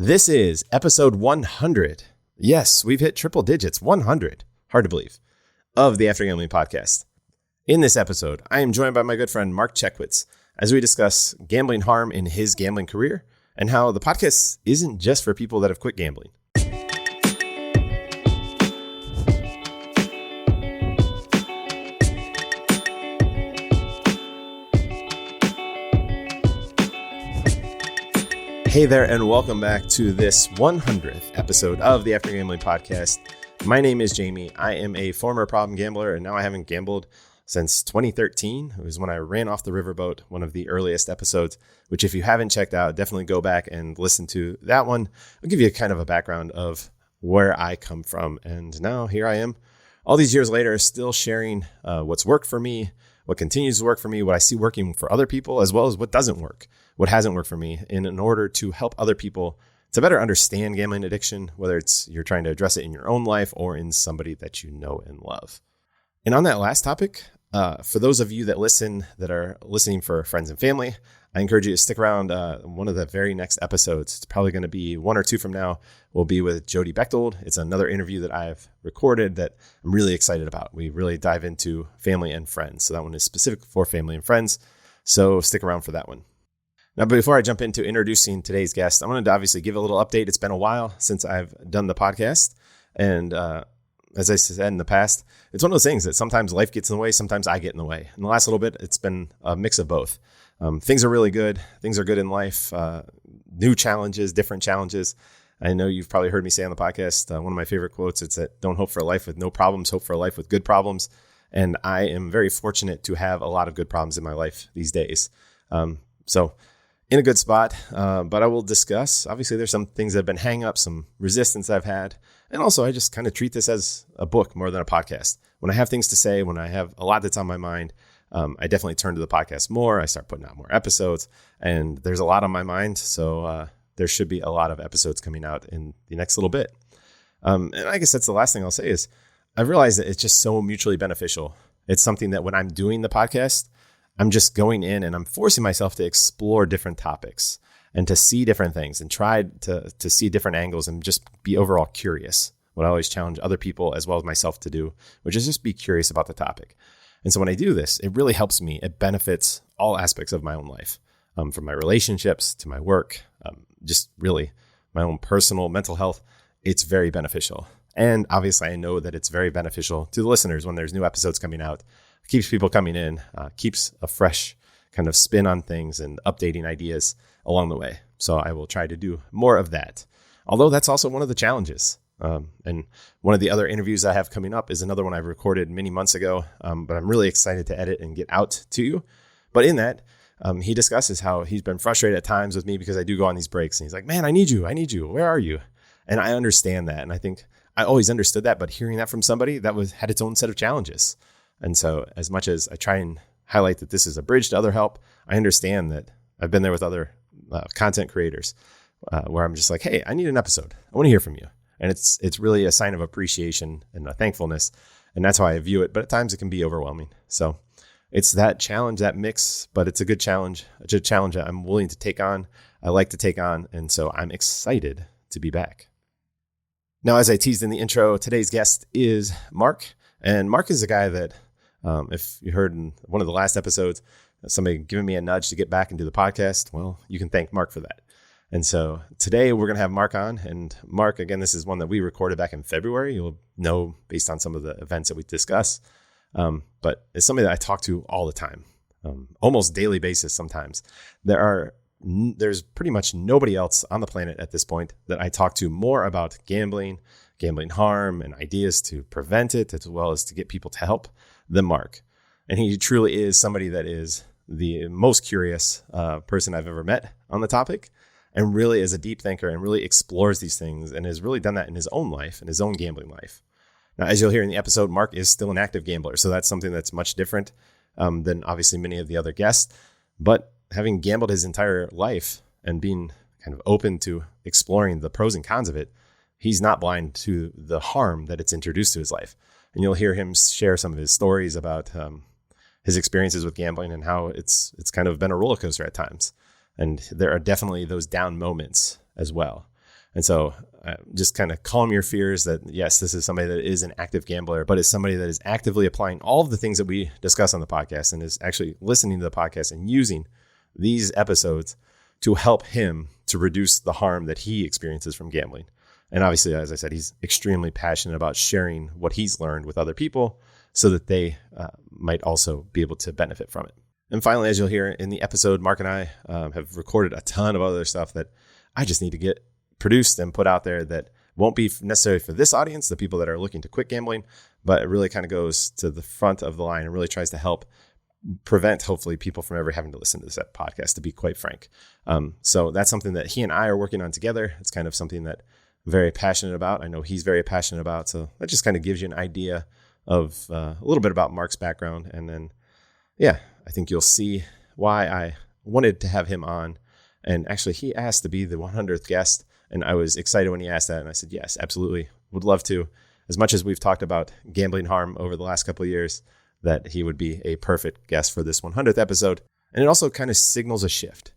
This is episode 100. Yes, we've hit triple digits, 100. Hard to believe. Of the After Gambling podcast. In this episode, I am joined by my good friend Mark Checkwicz as we discuss gambling harm in his gambling career and how the podcast isn't just for people that have quit gambling. Hey there, and welcome back to this 100th episode of the After Gambling podcast. My name is Jamie. I am a former problem gambler, and now I haven't gambled since 2013. It was when I ran off the riverboat, one of the earliest episodes, which if you haven't checked out, definitely go back and listen to that one. I'll give you a kind of a background of where I come from. And now here I am, all these years later, still sharing what's worked for me, what continues to work for me, what I see working for other people, as well as what doesn't work, what hasn't worked for me, in order to help other people to better understand gambling addiction, whether it's you're trying to address it in your own life or in somebody that you know and love. And on that last topic, for those of you that are listening for friends and family, I encourage you to stick around. One of the very next episodes, it's probably going to be one or two from now, will be with Jody Bechtold. It's another interview that I've recorded that I'm really excited about. We really dive into family and friends. So that one is specific for family and friends. So stick around for that one. Now, before I jump into introducing today's guest, I wanted to obviously give a little update. It's been a while since I've done the podcast. And as I said in the past, it's one of those things that sometimes life gets in the way, sometimes I get in the way. In the last little bit, it's been a mix of both. Things are really good. Things are good in life. New challenges, different challenges. I know you've probably heard me say on the podcast, one of my favorite quotes, it's that don't hope for a life with no problems, hope for a life with good problems. And I am very fortunate to have a lot of good problems in my life these days. So in a good spot, but I will discuss, obviously there's some things that have been hang ups, some resistance I've had. And also I just kind of treat this as a book more than a podcast. When I have things to say, when I have a lot that's on my mind, I definitely turn to the podcast more. I start putting out more episodes, and there's a lot on my mind. So there should be a lot of episodes coming out in the next little bit. And I guess that's the last thing I'll say is I've realized that it's just so mutually beneficial. It's something that when I'm doing the podcast, I'm just going in and I'm forcing myself to explore different topics and to see different things and try to see different angles and just be overall curious. What I always challenge other people as well as myself to do, which is just be curious about the topic. And so when I do this, it really helps me. It benefits all aspects of my own life, from my relationships to my work, just really my own personal mental health. It's very beneficial. And obviously I know that it's very beneficial to the listeners when there's new episodes coming out. It keeps people coming in, keeps a fresh kind of spin on things and updating ideas along the way. So I will try to do more of that. Although that's also one of the challenges. And one of the other interviews I have coming up is another one I recorded many months ago, but I'm really excited to edit and get out to you. But in that, he discusses how he's been frustrated at times with me because I do go on these breaks. And he's like, man, I need you. Where are you? And I understand that. And I think I always understood that, but hearing that from somebody that had its own set of challenges. And so as much as I try and highlight that this is a bridge to other help, I understand that I've been there with other content creators where I'm just like, hey, I need an episode. I want to hear from you. And it's really a sign of appreciation and a thankfulness. And that's how I view it. But at times it can be overwhelming. So it's that challenge, that mix, but it's a good challenge. It's a challenge that I'm willing to take on. I like to take on. And so I'm excited to be back. Now, as I teased in the intro, today's guest is Mark. And Mark is a guy that, if you heard in one of the last episodes, somebody giving me a nudge to get back into the podcast, well, you can thank Mark for that. And so today we're going to have Mark on. And Mark, again, this is one that we recorded back in February. You'll know based on some of the events that we discuss. But it's somebody that I talk to all the time, almost daily basis sometimes. There's pretty much nobody else on the planet at this point that I talk to more about gambling harm, and ideas to prevent it, as well as to get people to help than Mark. And he truly is somebody that is the most curious person I've ever met on the topic, and really is a deep thinker and really explores these things and has really done that in his own life, in his own gambling life. Now, as you'll hear in the episode, Mark is still an active gambler. So that's something that's much different than obviously many of the other guests. But having gambled his entire life and being kind of open to exploring the pros and cons of it, he's not blind to the harm that it's introduced to his life. And you'll hear him share some of his stories about his experiences with gambling and how it's kind of been a roller coaster at times. And there are definitely those down moments as well. And so just kind of calm your fears that, yes, this is somebody that is an active gambler, but is somebody that is actively applying all of the things that we discuss on the podcast and is actually listening to the podcast and using these episodes to help him to reduce the harm that he experiences from gambling. And obviously, as I said, he's extremely passionate about sharing what he's learned with other people so that they might also be able to benefit from it. And finally, as you'll hear in the episode, Mark and I have recorded a ton of other stuff that I just need to get produced and put out there that won't be necessarily for this audience, the people that are looking to quit gambling, but it really kind of goes to the front of the line and really tries to help prevent, hopefully, people from ever having to listen to this podcast, to be quite frank. So that's something that he and I are working on together. It's kind of something that I'm very passionate about. I know he's very passionate about. So that just kind of gives you an idea of a little bit about Mark's background. And then, yeah, I think you'll see why I wanted to have him on. And actually, he asked to be the 100th guest. And I was excited when he asked that. And I said, yes, absolutely. Would love to. As much as we've talked about gambling harm over the last couple of years, that he would be a perfect guest for this 100th episode. And it also kind of signals a shift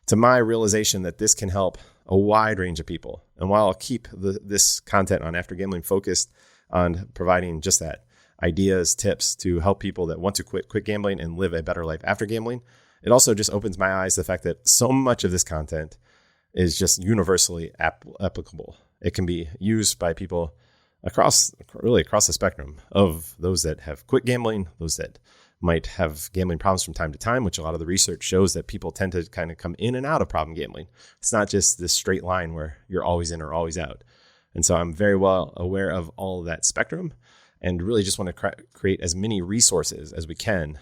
to my realization that this can help a wide range of people. And while I'll keep this content on After Gambling focused on providing just that, ideas, tips to help people that want to quit gambling and live a better life after gambling, it also just opens my eyes to the fact that so much of this content is just universally applicable. It can be used by people across the spectrum of those that have quit gambling, those that might have gambling problems from time to time, which a lot of the research shows that people tend to kind of come in and out of problem gambling. It's not just this straight line where you're always in or always out. And so I'm very well aware of all of that spectrum and really just want to create as many resources as we can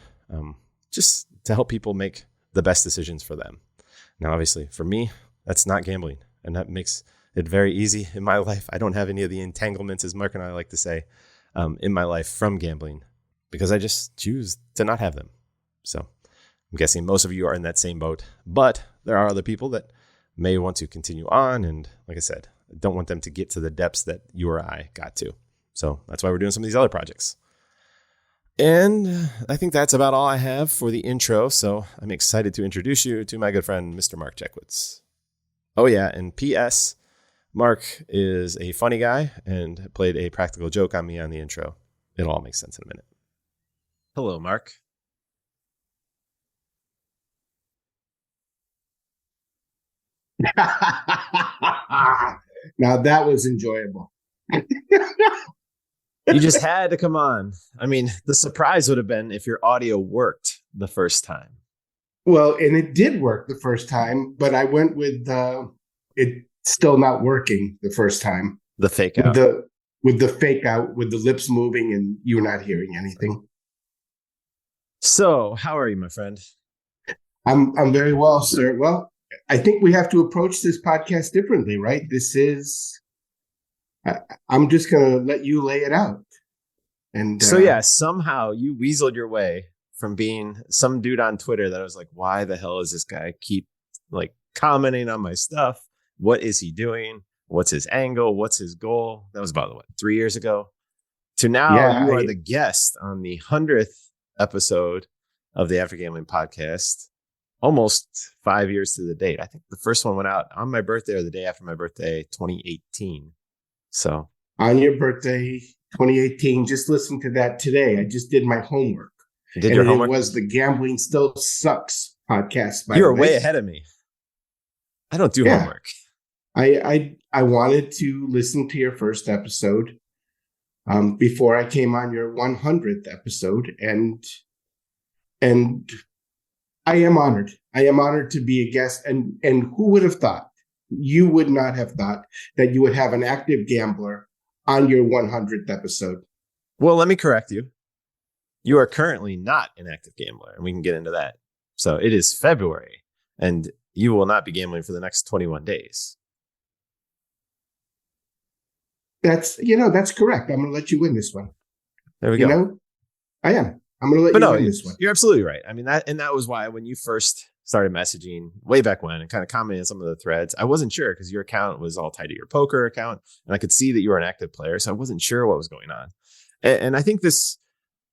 just to help people make the best decisions for them. Now, obviously, for me, that's not gambling, and that makes it very easy in my life. I don't have any of the entanglements, as Mark and I like to say, in my life from gambling because I just choose to not have them. So I'm guessing most of you are in that same boat, but there are other people that may want to continue on. And like I said, I don't want them to get to the depths that you or I got to. So that's why we're doing some of these other projects. And I think that's about all I have for the intro. So I'm excited to introduce you to my good friend, Mr. Mark Checkwicz. Oh yeah, and P.S., Mark is a funny guy and played a practical joke on me on the intro. It'll all make sense in a minute. Hello, Mark. Now that was enjoyable. You just had to come on. I mean, the surprise would have been if your audio worked the first time. Well, and it did work the first time, but I went with it still not working the first time. The fake out. With the fake out, with the lips moving and you not hearing anything. So, how are you, my friend? I'm very well, sir. Well, I think we have to approach this podcast differently, right? This is... I'm just going to let you lay it out. And so, yeah, somehow you weaseled your way from being some dude on Twitter that I was like, why the hell is this guy keep like commenting on my stuff? What is he doing? What's his angle? What's his goal? That was about 3 years ago. To now, you are the guest on the 100th episode of the After Gambling podcast. Almost 5 years to the date. I think the first one went out on my birthday or the day after my birthday, 2018. So on your birthday, 2018, just listen to that today. I just did my homework. You did your homework? It was the Gambling Still Sucks podcast. You were way ahead of me. I don't do homework. I wanted to listen to your first episode before I came on your 100th episode, and I am honored. I am honored to be a guest. And who would have thought? You would not have thought that you would have an active gambler on your 100th episode. Well, let me correct you. You are currently not an active gambler, and we can get into that. So it is February, and you will not be gambling for the next 21 days. That's correct. I'm going to let you win this one. There we go. I am. I'm going to let you win this one. You're absolutely right. I mean, that was why when you first started messaging way back when and kind of commenting on some of the threads, I wasn't sure because your account was all tied to your poker account, and I could see that you were an active player. So I wasn't sure what was going on. And I think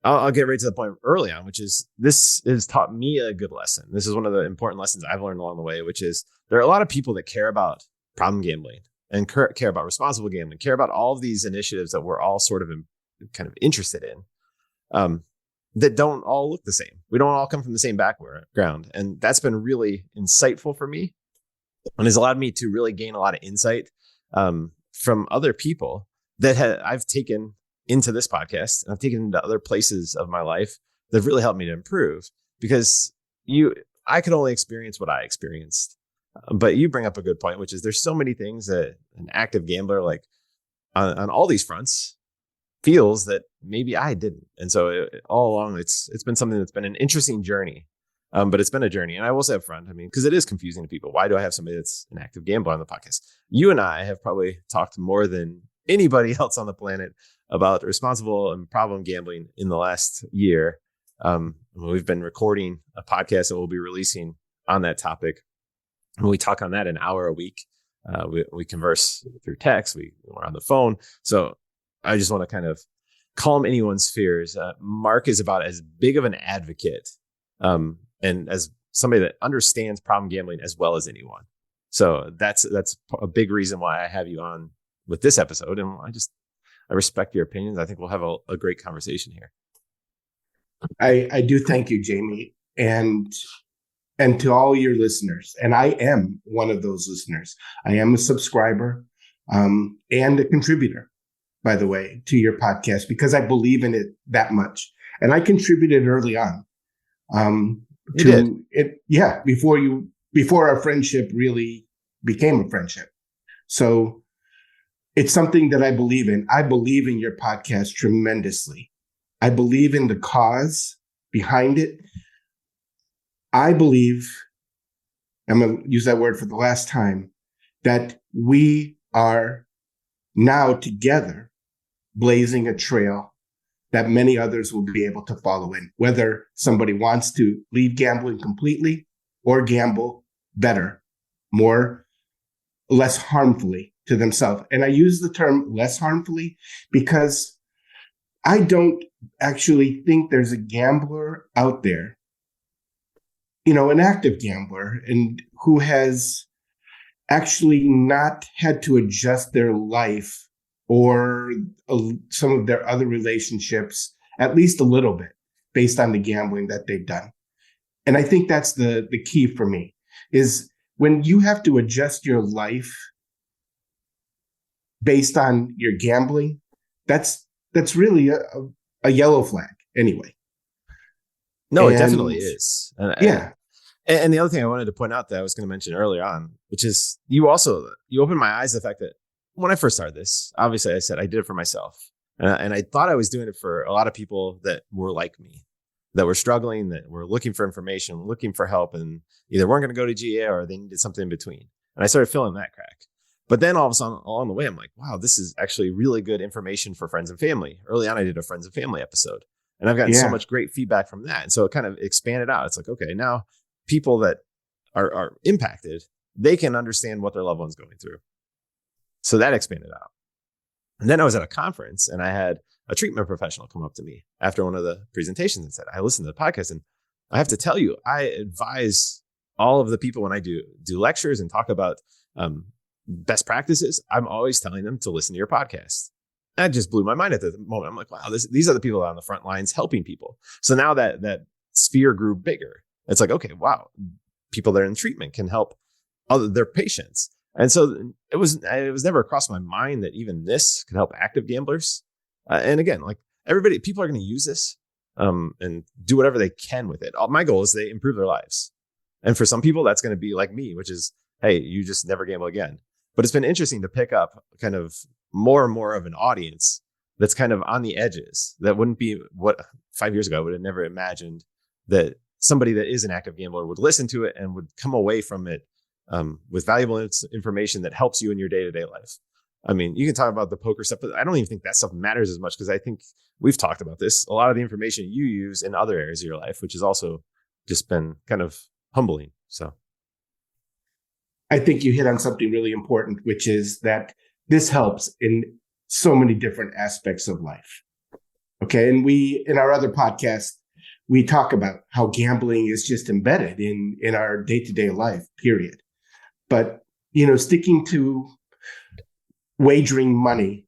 I'll get right to the point early on, which is this has taught me a good lesson. This is one of the important lessons I've learned along the way, which is there are a lot of people that care about problem gambling and care about responsible gambling, care about all of these initiatives that we're all sort of kind of interested in, that don't all look the same. We don't all come from the same background. And that's been really insightful for me and has allowed me to really gain a lot of insight from other people that I've taken into this podcast and I've taken into other places of my life that have really helped me to improve, because I could only experience what I experienced. But you bring up a good point, which is there's so many things that an active gambler, like on all these fronts, feels that maybe I didn't. And so all along, it's been something that's been an interesting journey. But it's been a journey. And I will say up front, I mean, because it is confusing to people. Why do I have somebody that's an active gambler on the podcast? You and I have probably talked more than anybody else on the planet about responsible and problem gambling in the last year. We've been recording a podcast that we'll be releasing on that topic. And we talk on that an hour a week. We converse through text. We're on the phone. So I just want to kind of calm anyone's fears. Mark is about as big of an advocate and as somebody that understands problem gambling as well as anyone. So that's a big reason why I have you on with this episode. And I respect your opinions. I think we'll have a great conversation here. I do thank you, Jamie, and to all your listeners. And I am one of those listeners. I am a subscriber and a contributor, by the way, to your podcast, because I believe in it that much. And I contributed early on to it. Yeah, before our friendship really became a friendship. So it's something that I believe in. I believe in your podcast tremendously. I believe in the cause behind it. I believe, I'm going to use that word for the last time, that we are now together blazing a trail that many others will be able to follow in, whether somebody wants to leave gambling completely or gamble better, less harmfully to themselves. And I use the term less harmfully because I don't actually think there's a gambler out there, an active gambler, and who has actually not had to adjust their life or some of their other relationships, at least a little bit, based on the gambling that they've done. And I think that's the key for me, is when you have to adjust your life based on your gambling, that's really a yellow flag anyway. No, it definitely is. Yeah. And the other thing I wanted to point out that I was going to mention earlier on, which is you opened my eyes to the fact that when I first started this, obviously I said I did it for myself. And I thought I was doing it for a lot of people that were like me, that were struggling, that were looking for information, looking for help, and either weren't going to go to GA or they needed something in between. And I started filling that crack. But then all of a sudden along the way, I'm like, wow, this is actually really good information for friends and family. Early on, I did a friends and family episode, and I've gotten so much great feedback from that. And so it kind of expanded out. It's like, okay, now people that are impacted, they can understand what their loved one's going through. So that expanded out. And then I was at a conference and I had a treatment professional come up to me after one of the presentations and said, I listened to the podcast, and I have to tell you, I advise all of the people when I do lectures and talk about best practices, I'm always telling them to listen to your podcast. That just blew my mind at the moment. I'm like, wow, these are the people that are on the front lines helping people. So now that sphere grew bigger. It's like, okay, wow, people that are in treatment can help their patients. And so it was never across my mind that even this could help active gamblers. And again, like people are going to use this and do whatever they can with it. My goal is they improve their lives. And for some people, that's going to be like me, which is, hey, you just never gamble again. But it's been interesting to pick up kind of more and more of an audience that's kind of on the edges. That wouldn't be what 5 years ago I would have never imagined that somebody that is an active gambler would listen to it and would come away from it with valuable information that helps you in your day-to-day life. I mean, you can talk about the poker stuff, but I don't even think that stuff matters as much, because I think we've talked about this. A lot of the information you use in other areas of your life, which has also just been kind of humbling. So I think you hit on something really important, which is that this helps in so many different aspects of life. Okay. And in our other podcast, we talk about how gambling is just embedded in our day-to-day life, period. But, sticking to wagering money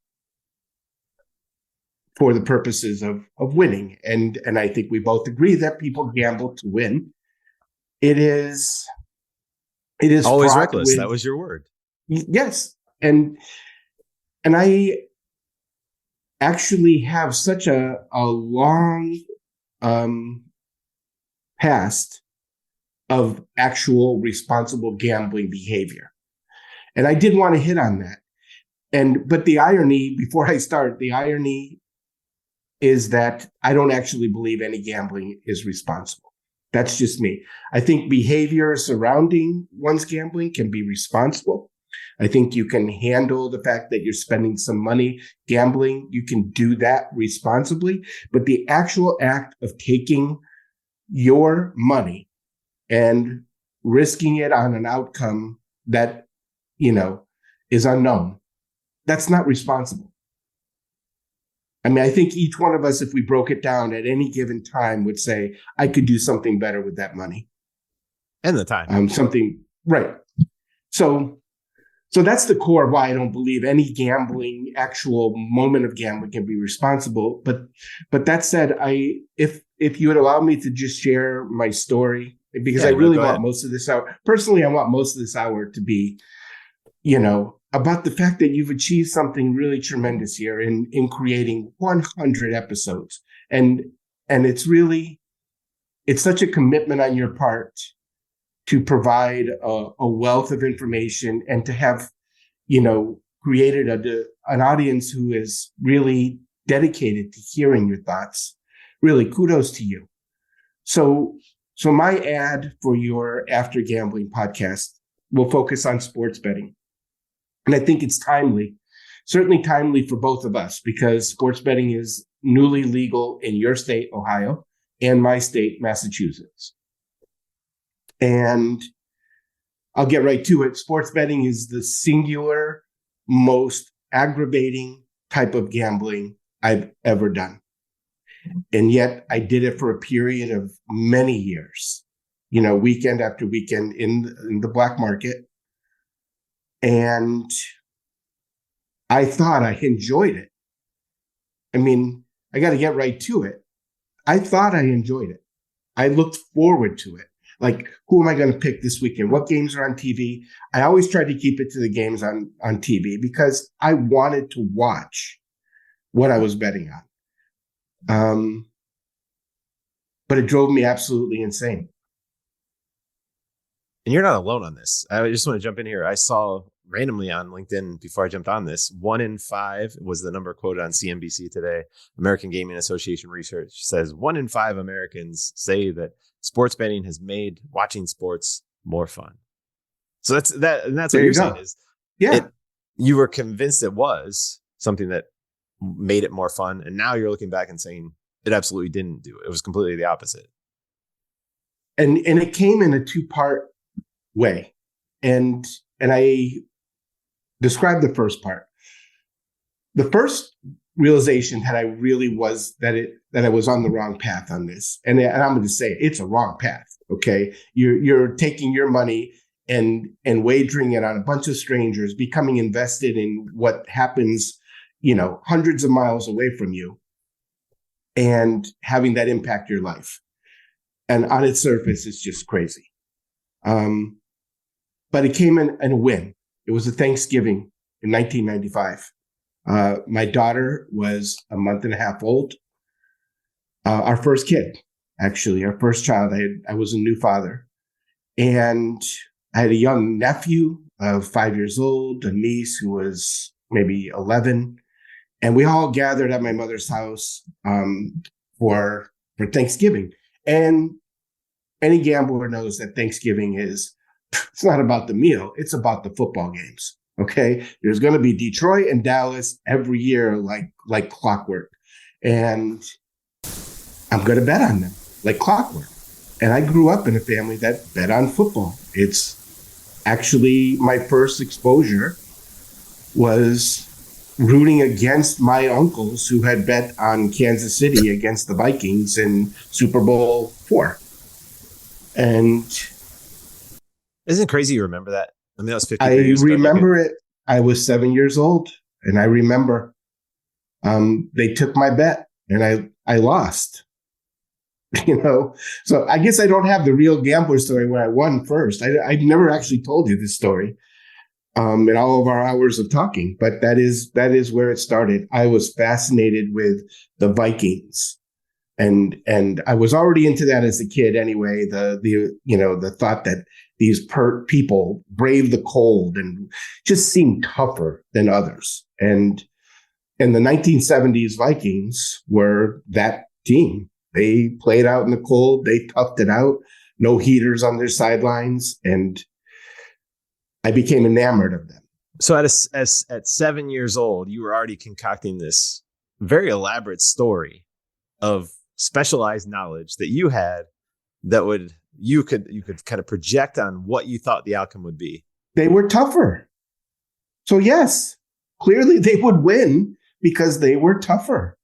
for the purposes of winning. And I think we both agree that people gamble to win. It is always fraught reckless. with, That was your word. yes. And I actually have such a long past of actual responsible gambling behavior. And I did want to hit on that. But the irony, before I start, the irony is that I don't actually believe any gambling is responsible. That's just me. I think behavior surrounding one's gambling can be responsible. I think you can handle the fact that you're spending some money gambling. You can do that responsibly. But the actual act of taking your money and risking it on an outcome that, is unknown, that's not responsible. I mean, I think each one of us, if we broke it down at any given time, would say, I could do something better with that money. And the time. Something, right. So that's the core of why I don't believe any gambling, actual moment of gambling can be responsible. But that said, if you would allow me to just share my story, because I really want most of this hour. Personally, I want most of this hour to be, about the fact that you've achieved something really tremendous here in creating 100 episodes. And it's such a commitment on your part to provide a wealth of information and to have, created an audience who is really dedicated to hearing your thoughts. Really, kudos to you. So my ad for your After Gambling podcast will focus on sports betting. And I think it's timely, certainly timely for both of us, because sports betting is newly legal in your state, Ohio, and my state, Massachusetts. And I'll get right to it. Sports betting is the singular most aggravating type of gambling I've ever done. And yet I did it for a period of many years, weekend after weekend in the black market. And I thought I enjoyed it. I mean, I got to get right to it. I thought I enjoyed it. I looked forward to it. Like, who am I going to pick this weekend? What games are on TV? I always tried to keep it to the games on TV because I wanted to watch what I was betting on. But it drove me absolutely insane. And you're not alone on this. I just want to jump in here. I saw randomly on LinkedIn before I jumped on this, 1 in 5 was the number quoted on CNBC today. American Gaming Association research says 1 in 5 Americans say that sports betting has made watching sports more fun. So that's what you're saying is, you were convinced it was something that made it more fun. And now you're looking back and saying it absolutely didn't do it. It was completely the opposite. And it came in a 2-part way. And I described the first part. The first realization that I really was that I was on the wrong path on this. And I'm going to say it's a wrong path. Okay. You're taking your money and wagering it on a bunch of strangers, becoming invested in what happens, hundreds of miles away from you, and having that impact your life. And on its surface, it's just crazy. But it came in a win. It was a Thanksgiving in 1995. My daughter was a month and a half old. Our first kid, actually, our first child. I was a new father. And I had a young nephew of 5 years old, a niece who was maybe 11. And we all gathered at my mother's house for Thanksgiving. And any gambler knows that Thanksgiving it's not about the meal. It's about the football games. Okay. There's going to be Detroit and Dallas every year, like clockwork. And I'm going to bet on them like clockwork. And I grew up in a family that bet on football. It's actually my first exposure was rooting against my uncles who had bet on Kansas City against the Vikings in Super Bowl IV. And isn't it crazy you remember that? I mean, that was 50 years ago. I remember it. I was 7 years old. And I remember they took my bet and I lost. So I guess I don't have the real gambler story where I won first. I've never actually told you this story in all of our hours of talking, but that is where it started. I was fascinated with the Vikings, and I was already into that as a kid anyway. The thought that these people brave the cold and just seem tougher than others. And the 1970s Vikings were that team. They played out in the cold. They toughed it out. No heaters on their sidelines. And I became enamored of them. So at 7 years old, you were already concocting this very elaborate story of specialized knowledge that you had that you could kind of project on what you thought the outcome would be. They were tougher. So yes, clearly they would win because they were tougher.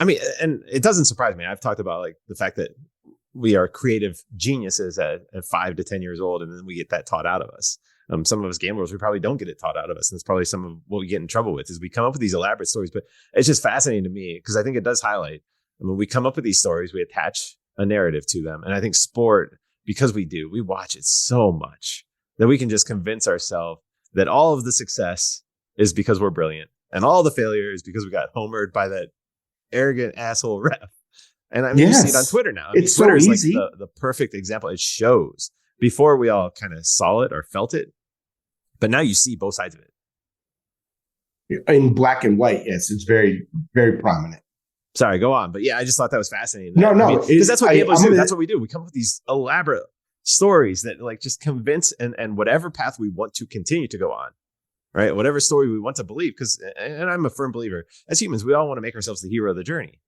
I mean, and it doesn't surprise me. I've talked about like the fact that we are creative geniuses at 5 to 10 years old, and then we get that taught out of us. Some of us gamblers, we probably don't get it taught out of us. And it's probably some of what we get in trouble with is we come up with these elaborate stories, but it's just fascinating to me because I think it does highlight, we come up with these stories, we attach a narrative to them. And I think sport, because we watch it so much that we can just convince ourselves that all of the success is because we're brilliant and all the failure is because we got homered by that arrogant asshole ref. And I mean, You see it on Twitter now. It's Twitter so is easy. like the perfect example. It shows. Before we all kind of saw it or felt it, but now you see both sides of it. In black and white, yes, it's very, very prominent. Sorry, go on. But yeah, I just thought that was fascinating. No. Because that's what gamblers do. That's what we do. We come up with these elaborate stories that like just convince and whatever path we want to continue to go on, right? Whatever story we want to believe. And I'm a firm believer, as humans, we all want to make ourselves the hero of the journey.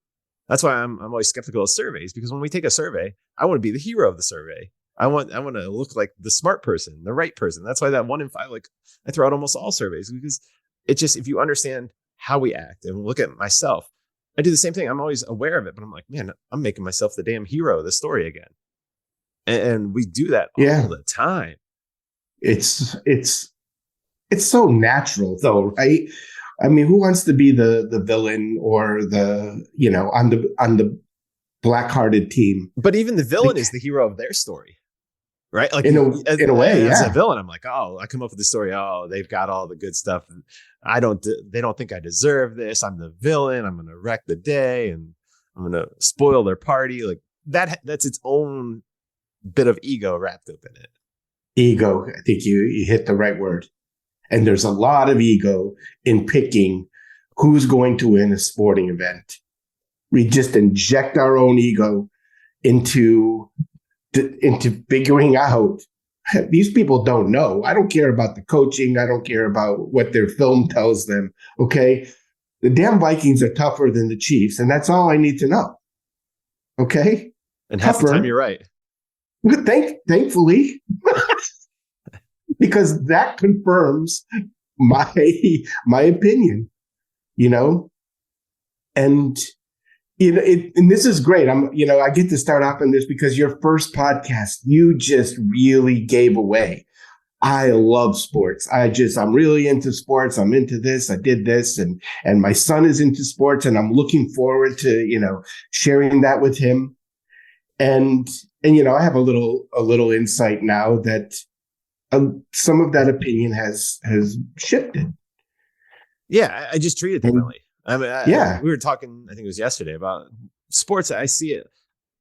That's why I'm always skeptical of surveys, because when we take a survey, I want to be the hero of the survey. I want to look like the smart person, the right person. That's why that 1 in 5, like I throw out almost all surveys, because it just, if you understand how we act and look at myself, I do the same thing. I'm always aware of it, but I'm like, man, I'm making myself the damn hero of the story again. And we do that all the time. It's so natural though, right? I mean, who wants to be the villain or on the black-hearted team? But even the villain is the hero of their story. Right? Like in a way, as a villain, I'm like, oh, I come up with the story. Oh, they've got all the good stuff. They don't think I deserve this. I'm the villain. I'm going to wreck the day and I'm going to spoil their party. Like that's its own bit of ego wrapped up in it. Ego. I think you hit the right word. And there's a lot of ego in picking who's going to win a sporting event. We just inject our own ego into figuring out these people don't know. I don't care about the coaching. I don't care about what their film tells them. Okay. The damn Vikings are tougher than the Chiefs. And that's all I need to know. Okay. And half the time you're right. Thankfully, because that confirms my opinion, and and this is great. I get to start off on this because your first podcast, you just really gave away. I love sports. I'm really into sports. I'm into this. I did this, and my son is into sports, and I'm looking forward to sharing that with him. And I have a little insight now that some of that opinion has shifted. Yeah, I just treat it differently. I mean, we were talking, I think it was yesterday, about sports. I see it.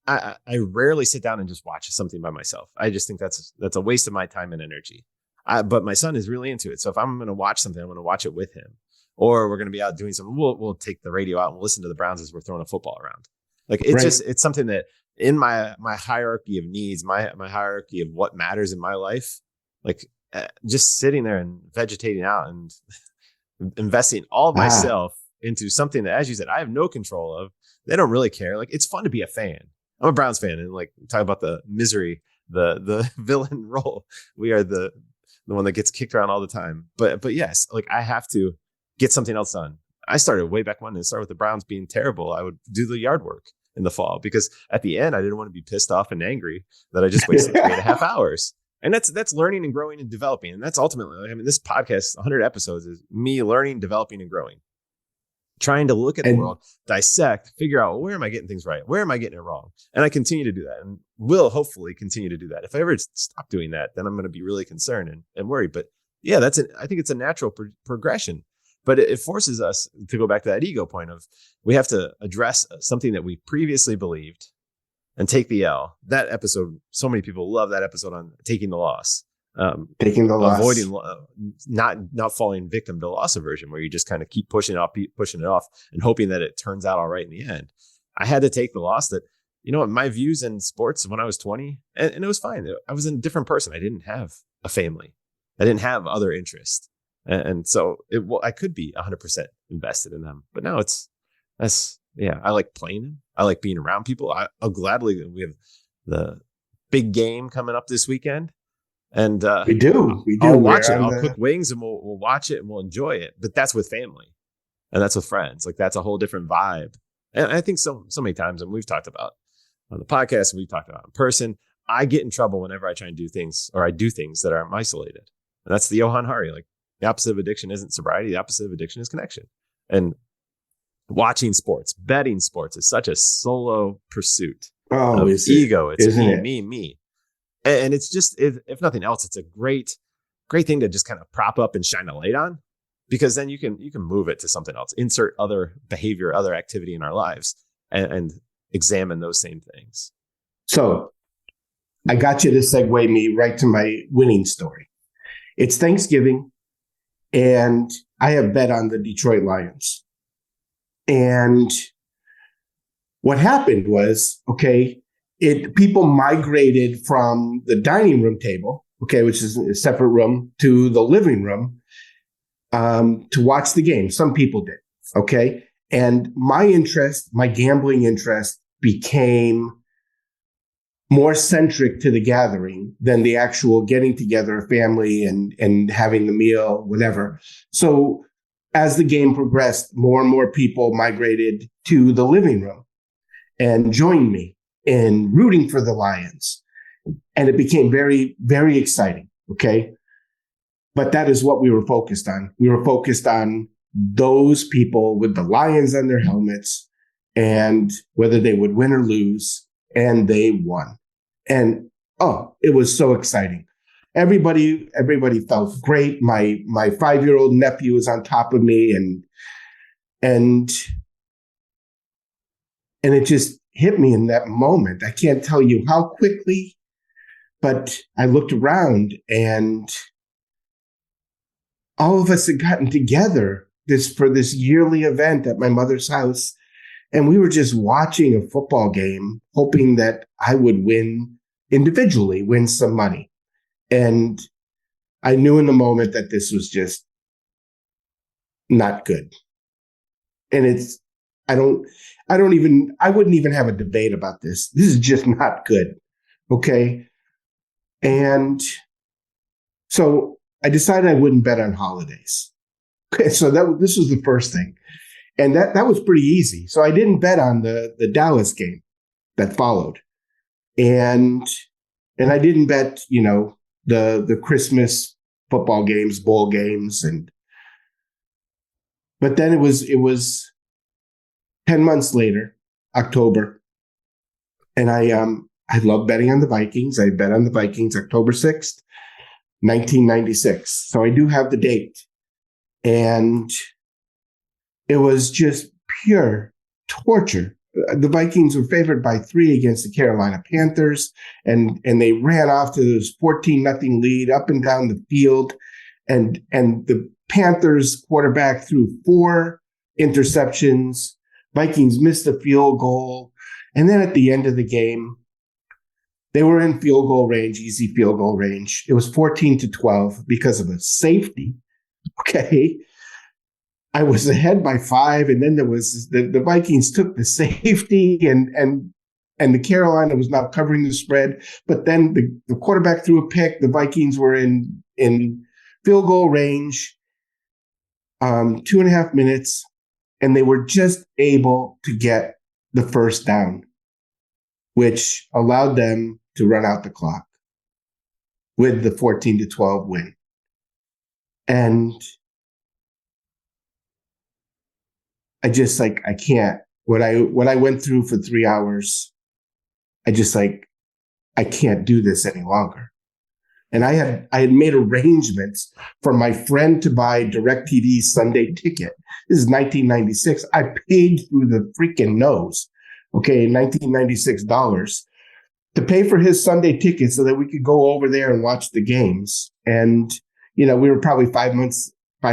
I rarely sit down and just watch something by myself. I just think that's a waste of my time and energy. But my son is really into it. So if I'm going to watch something, I'm going to watch it with him. Or we're going to be out doing something. We'll take the radio out and we'll listen to the Browns as we're throwing a football around. Like it's something that in my hierarchy of needs, my hierarchy of what matters in my life, like just sitting there and vegetating out and investing all of myself into something that, as you said, I have no control of. They don't really care. Like, it's fun to be a fan. I'm a Browns fan, and like talk about the misery, the villain role. We are the one that gets kicked around all the time. But yes, like I have to get something else done. I started way back when. It started with the Browns being terrible. I would do the yard work in the fall because at the end I didn't want to be pissed off and angry that I just wasted 3.5 hours. And that's learning and growing and developing. And that's ultimately, I mean, this podcast, 100 episodes, is me learning, developing, and growing. Trying to look at the world, dissect, figure out, well, where am I getting things right? Where am I getting it wrong? And I continue to do that, and will hopefully continue to do that. If I ever stop doing that, then I'm going to be really concerned and worried. But yeah, I think it's a natural progression. But it forces us to go back to that ego point of we have to address something that we previously believed and take the L. That episode, so many people love that episode on taking the loss. Taking the loss, avoiding not falling victim to loss aversion, where you just kind of keep pushing it off and hoping that it turns out all right in the end. I had to take the loss that, my views in sports when I was 20, and it was fine. I was a different person. I didn't have a family. I didn't have other interests. And so I could be 100% invested in them, but now I like playing. I like being around people. I'll gladly, we have the big game coming up this weekend. And we do. I'll watch it. I'll cook wings and we'll watch it and we'll enjoy it. But that's with family and that's with friends. Like that's a whole different vibe. And I think so many times, and we've talked about on the podcast and we've talked about in person, I get in trouble whenever I try and do things or I do things that are isolated. And that's the Johan Hari. Like the opposite of addiction isn't sobriety. The opposite of addiction is connection. And watching sports, betting sports is such a solo pursuit of ego. It's me. And it's just, if nothing else, it's a great thing to just kind of prop up and shine a light on, because then you can move it to something else, insert other behavior, other activity in our lives and examine those same things. So I got you to segue me right to my winning story. It's Thanksgiving and I have bet on the Detroit Lions. And what happened was, people migrated from the dining room table, which is a separate room, to the living room to watch the game. Some people did, and my gambling interest became more centric to the gathering than the actual getting together of family and having the meal, whatever. So as the game progressed, more and more people migrated to the living room and joined me in rooting for the Lions. And it became very, very exciting. But that is what we were focused on. We were focused on those people with the Lions on their helmets and whether they would win or lose. And they won. And it was so exciting. Everybody felt great. My 5-year-old nephew was on top of me and it just hit me in that moment. I can't tell you how quickly, but I looked around and all of us had gotten together for this yearly event at my mother's house. And we were just watching a football game, hoping that I would win some money. And I knew in the moment that this was just not good. And I wouldn't even have a debate about this. This is just not good. And so I decided I wouldn't bet on holidays. So this was the first thing. And that was pretty easy. So I didn't bet on the Dallas game that followed. And I didn't bet, the Christmas football games, bowl games. But then it was 10 months later, October. And I love betting on the Vikings. I bet on the Vikings October 6th, 1996. So I do have the date. And it was just pure torture. The Vikings were favored by 3 against the Carolina Panthers, and they ran off to this 14-0 lead up and down the field. And the Panthers quarterback threw 4 interceptions. Vikings missed a field goal. And then at the end of the game, they were in field goal range, easy field goal range. It was 14-12 because of a safety. I was ahead by 5, and then there was the Vikings took the safety, and the Carolina was now covering the spread. But then the quarterback threw a pick. The Vikings were in field goal range, 2.5 minutes, and they were just able to get the first down, which allowed them to run out the clock. with the 14-12 win. And I just like, I can't, what I went through for 3 hours, I just like, I can't do this any longer. And I had made arrangements for my friend to buy DirecTV's Sunday ticket. This is 1996. I paid through the freaking nose, okay, $1996 to pay for his Sunday ticket so that we could go over there and watch the games. And, we were probably 5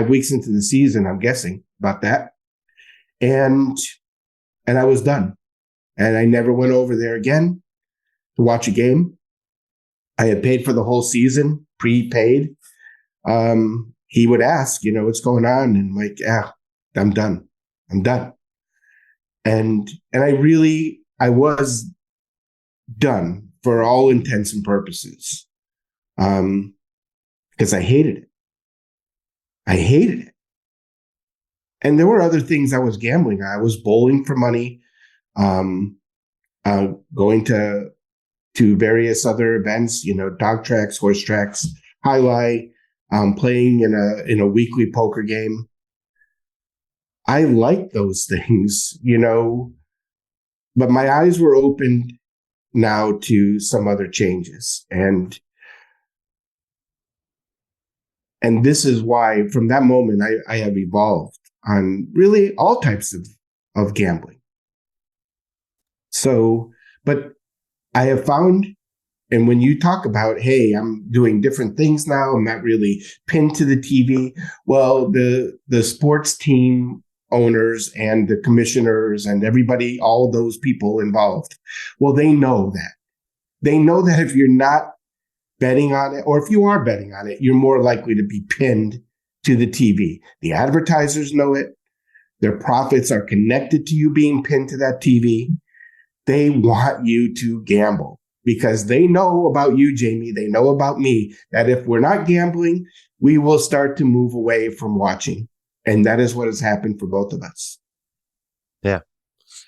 weeks into the season, I'm guessing about that. And I was done. And I never went over there again to watch a game. I had paid for the whole season, prepaid. He would ask, what's going on? And I'm like, I'm done. And I was done for all intents and purposes. Because I hated it. And there were other things I was gambling on. I was bowling for money, going to various other events, dog tracks, horse tracks, highlight, playing in a weekly poker game. I like those things, but my eyes were opened now to some other changes. And this is why from that moment, I have evolved on really all types of gambling. So, but I have found, and when you talk about, hey, I'm doing different things now, I'm not really pinned to the TV. Well, the sports team owners and the commissioners and everybody, all those people involved, well, they know that. They know that if you're not betting on it, or if you are betting on it, you're more likely to be pinned to the TV. The advertisers know it. Their profits are connected to you being pinned to that TV. They want you to gamble because they know about you, Jamie. They know about me, that if we're not gambling, we will start to move away from watching. And that is what has happened for both of us. Yeah.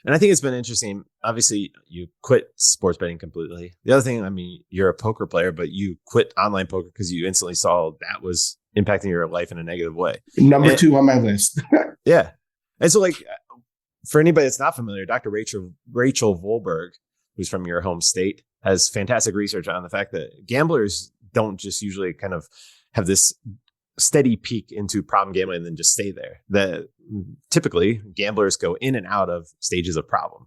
And I think it's been interesting. Obviously, you quit sports betting completely. The other thing, you're a poker player, but you quit online poker because you instantly saw that was impacting your life in a negative way. Number 2 on my list. Yeah. And so for anybody that's not familiar, Dr. Rachel Volberg, who's from your home state, has fantastic research on the fact that gamblers don't just usually kind of have this steady peak into problem gambling and then just stay there. That typically gamblers go in and out of stages of problem,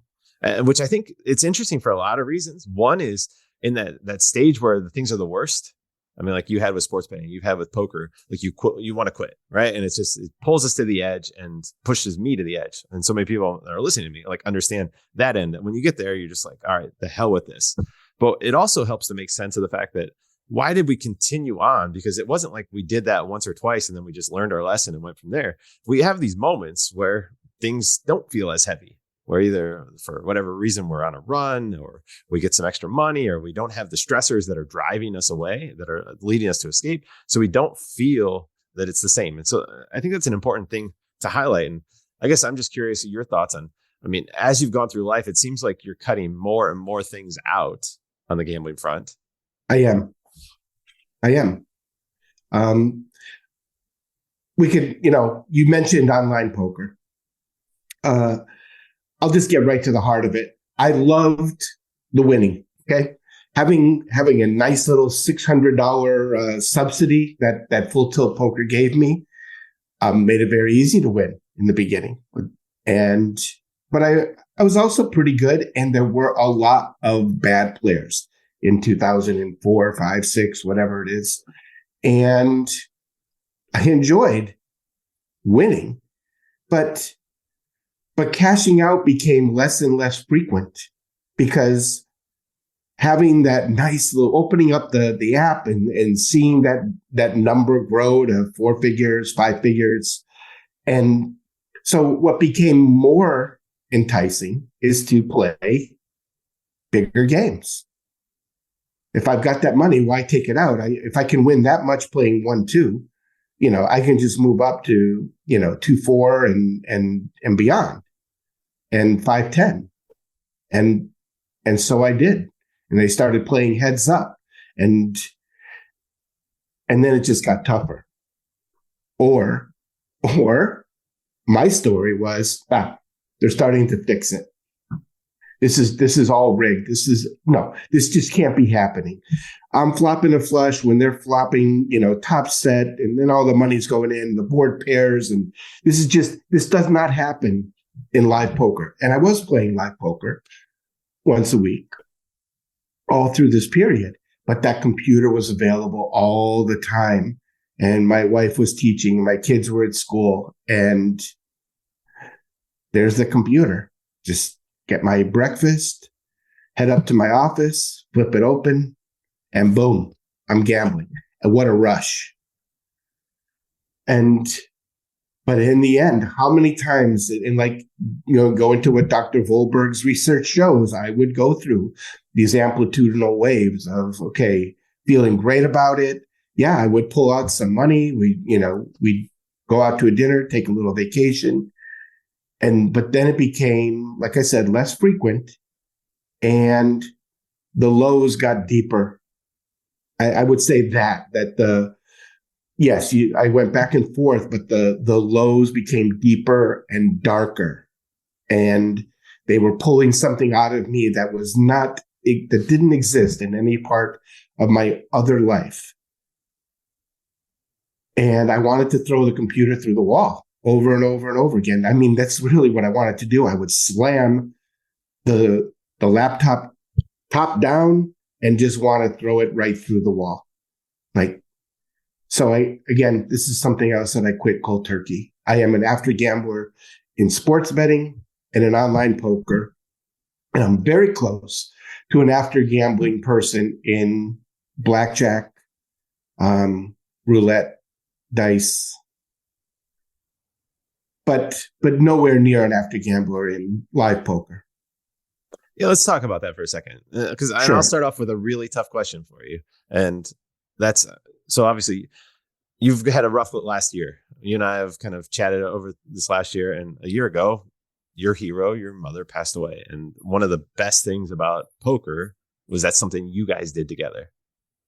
which I think it's interesting for a lot of reasons. One is in that stage where the things are the worst. Like you had with sports betting, you've had with poker, you want to quit, right? And it pulls us to the edge and pushes me to the edge. And so many people that are listening to me understand that end. And when you get there, you're just like, all right, the hell with this. But it also helps to make sense of the fact that why did we continue on? Because it wasn't like we did that once or twice and then we just learned our lesson and went from there. We have these moments where things don't feel as heavy, where either for whatever reason we're on a run or we get some extra money or we don't have the stressors that are driving us away, that are leading us to escape. So we don't feel that it's the same. And so I think that's an important thing to highlight. And I guess I'm just curious your thoughts on, as you've gone through life, it seems like you're cutting more and more things out on the gambling front. I am. We could, you mentioned online poker. I'll just get right to the heart of it. I loved the winning. Okay. Having a nice little $600 subsidy that Full Tilt Poker gave me made it very easy to win in the beginning. But I was also pretty good. And there were a lot of bad players in 2004, 5, 6, whatever it is. And I enjoyed winning, but cashing out became less and less frequent because having that nice little opening up the app and seeing that number grow to 4 figures, 5 figures. And so what became more enticing is to play bigger games. If I've got that money, why take it out? If I can win that much playing 1-2, I can just move up to, 2-4 and beyond, and 5-10. And so I did. And they started playing heads up. And And then it just got tougher. Or my story was, they're starting to fix it. This is all rigged. This just can't be happening. I'm flopping a flush when they're flopping, top set, and then all the money's going in, the board pairs, and this does not happen in live poker. And I was playing live poker once a week all through this period, but that computer was available all the time. And my wife was teaching, my kids were at school, and there's the computer. Just get my breakfast, head up to my office, flip it open, and boom, I'm gambling. And what a rush. But in the end, how many times, going to what Dr. Volberg's research shows, I would go through these amplitudinal waves of, okay, feeling great about it. Yeah, I would pull out some money. We'd go out to a dinner, take a little vacation. But then it became, like I said, less frequent, and the lows got deeper. I would say that I went back and forth, but the lows became deeper and darker, and they were pulling something out of me that that didn't exist in any part of my other life. And I wanted to throw the computer through the wall over and over and over again. I mean, that's really what I wanted to do. I would slam the laptop top down and just want to throw it right through the wall. This is something else that I quit cold turkey. I am an after gambler in sports betting and in online poker. And I'm very close to an after gambling person in blackjack, roulette, dice, but nowhere near an after gambler in live poker. Yeah, let's talk about that for a second, because I'll start off with a really tough question for you, and that's so obviously you've had a rough last year. You and I have kind of chatted over this last year, and a year ago, your hero, your mother, passed away, and one of the best things about poker was that's something you guys did together,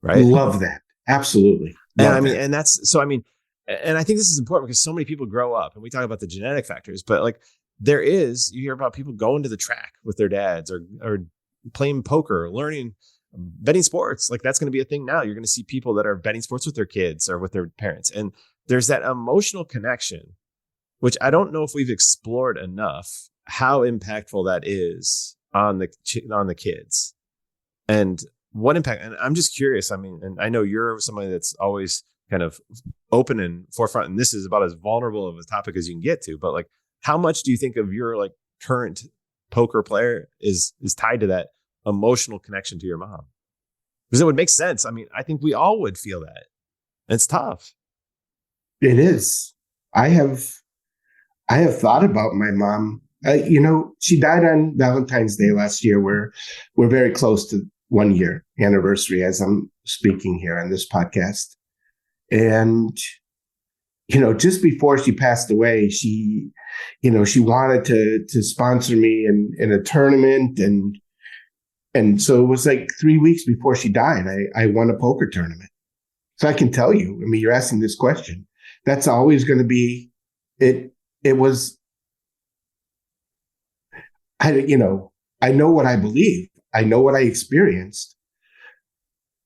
right? Love that. Absolutely. And I mean, and I think this is important because so many people grow up, and we talk about the genetic factors, but you hear about people going to the track with their dads or playing poker, or learning betting sports. That's going to be a thing now. You're going to see people that are betting sports with their kids or with their parents. And there's that emotional connection, which I don't know if we've explored enough, how impactful that is on the kids. And what impact, and I'm just curious. I mean, and I know you're somebody that's always kind of open and forefront, and this is about as vulnerable of a topic as you can get to, but how much do you think of your current poker player is tied to that emotional connection to your mom? Because it would make sense. I mean, I think we all would feel that. It's tough. It is. I have thought about my mom. She died on Valentine's Day last year. We're very close to 1 year anniversary as I'm speaking here on this podcast. And, just before she passed away, she wanted to sponsor me in a tournament. And so it was 3 weeks before she died, I won a poker tournament. So I can tell you, I mean, you're asking this question. That's always going to be it. It was, I know what I believe. I know what I experienced.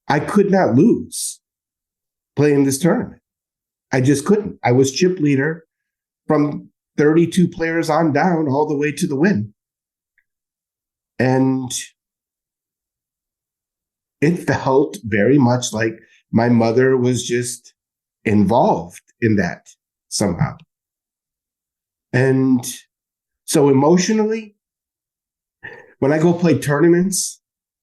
I could not lose playing this tournament. I just couldn't. I was chip leader from 32 players on down all the way to the win. And it felt very much like my mother was just involved in that somehow. And so emotionally, when I go play tournaments,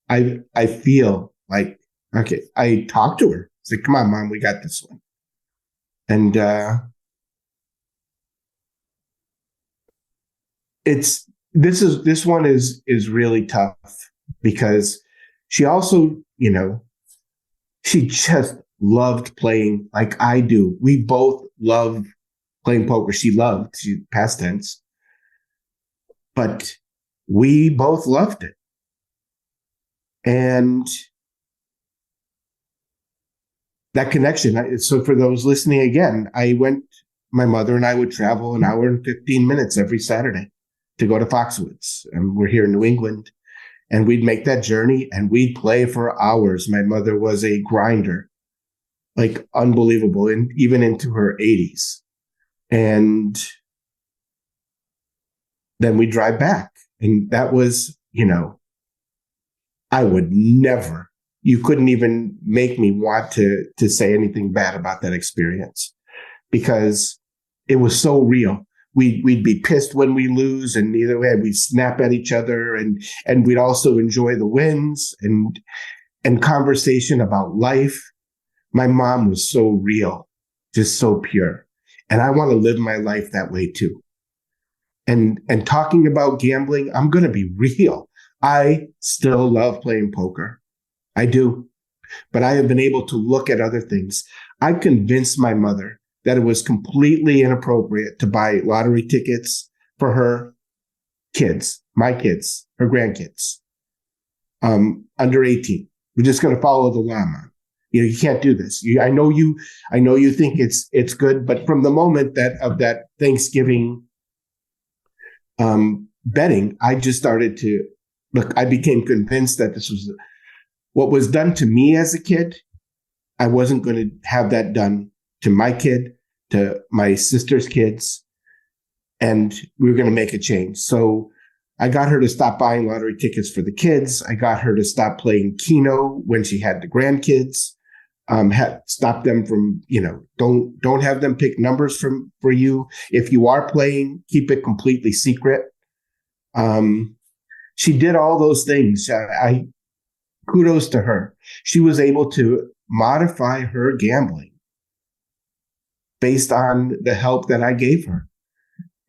I feel like, okay, I talk to her. It's come on, Mom, we got this one. And this one is really tough because she also, she just loved playing like I do. We both love playing poker. She past tense, but we both loved it. And that connection. So for those listening again, my mother and I would travel an hour and 15 minutes every Saturday to go to Foxwoods. And we're here in New England. And we'd make that journey and we'd play for hours. My mother was a grinder, like unbelievable, and even into her 80s. And then we drive back. And that was, I would never, you couldn't even make me want to say anything bad about that experience because it was so real. We'd be pissed when we lose, and either way we'd snap at each other, and we'd also enjoy the wins and conversation about life. My mom was so real, just so pure. And I want to live my life that way too. And talking about gambling, I'm going to be real. I still love playing poker. I do. But I have been able to look at other things. I convinced my mother that it was completely inappropriate to buy lottery tickets for her kids, my kids, her grandkids, under 18. We're just going to follow the llama. You can't do this. I know you think it's good, but from the moment of that Thanksgiving betting, I just started to look. I became convinced that this was what was done to me as a kid. I wasn't going to have that done to my kid, to my sister's kids, and we were going to make a change. So I got her to stop buying lottery tickets for the kids. I got her to stop playing Keno when she had the grandkids. Stop them from, don't have them pick numbers for you. If you are playing, keep it completely secret. She did all those things. I kudos to her. She was able to modify her gambling based on the help that I gave her.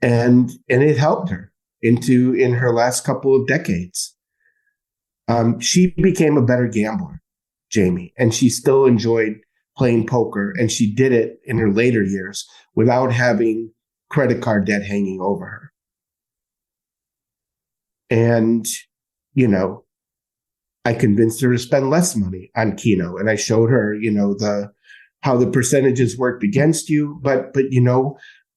And it helped her in her last couple of decades. She became a better gambler, Jamie, and she still enjoyed playing poker, and she did it in her later years without having credit card debt hanging over her. And, I convinced her to spend less money on Keno, and I showed her, how the percentages worked against you. But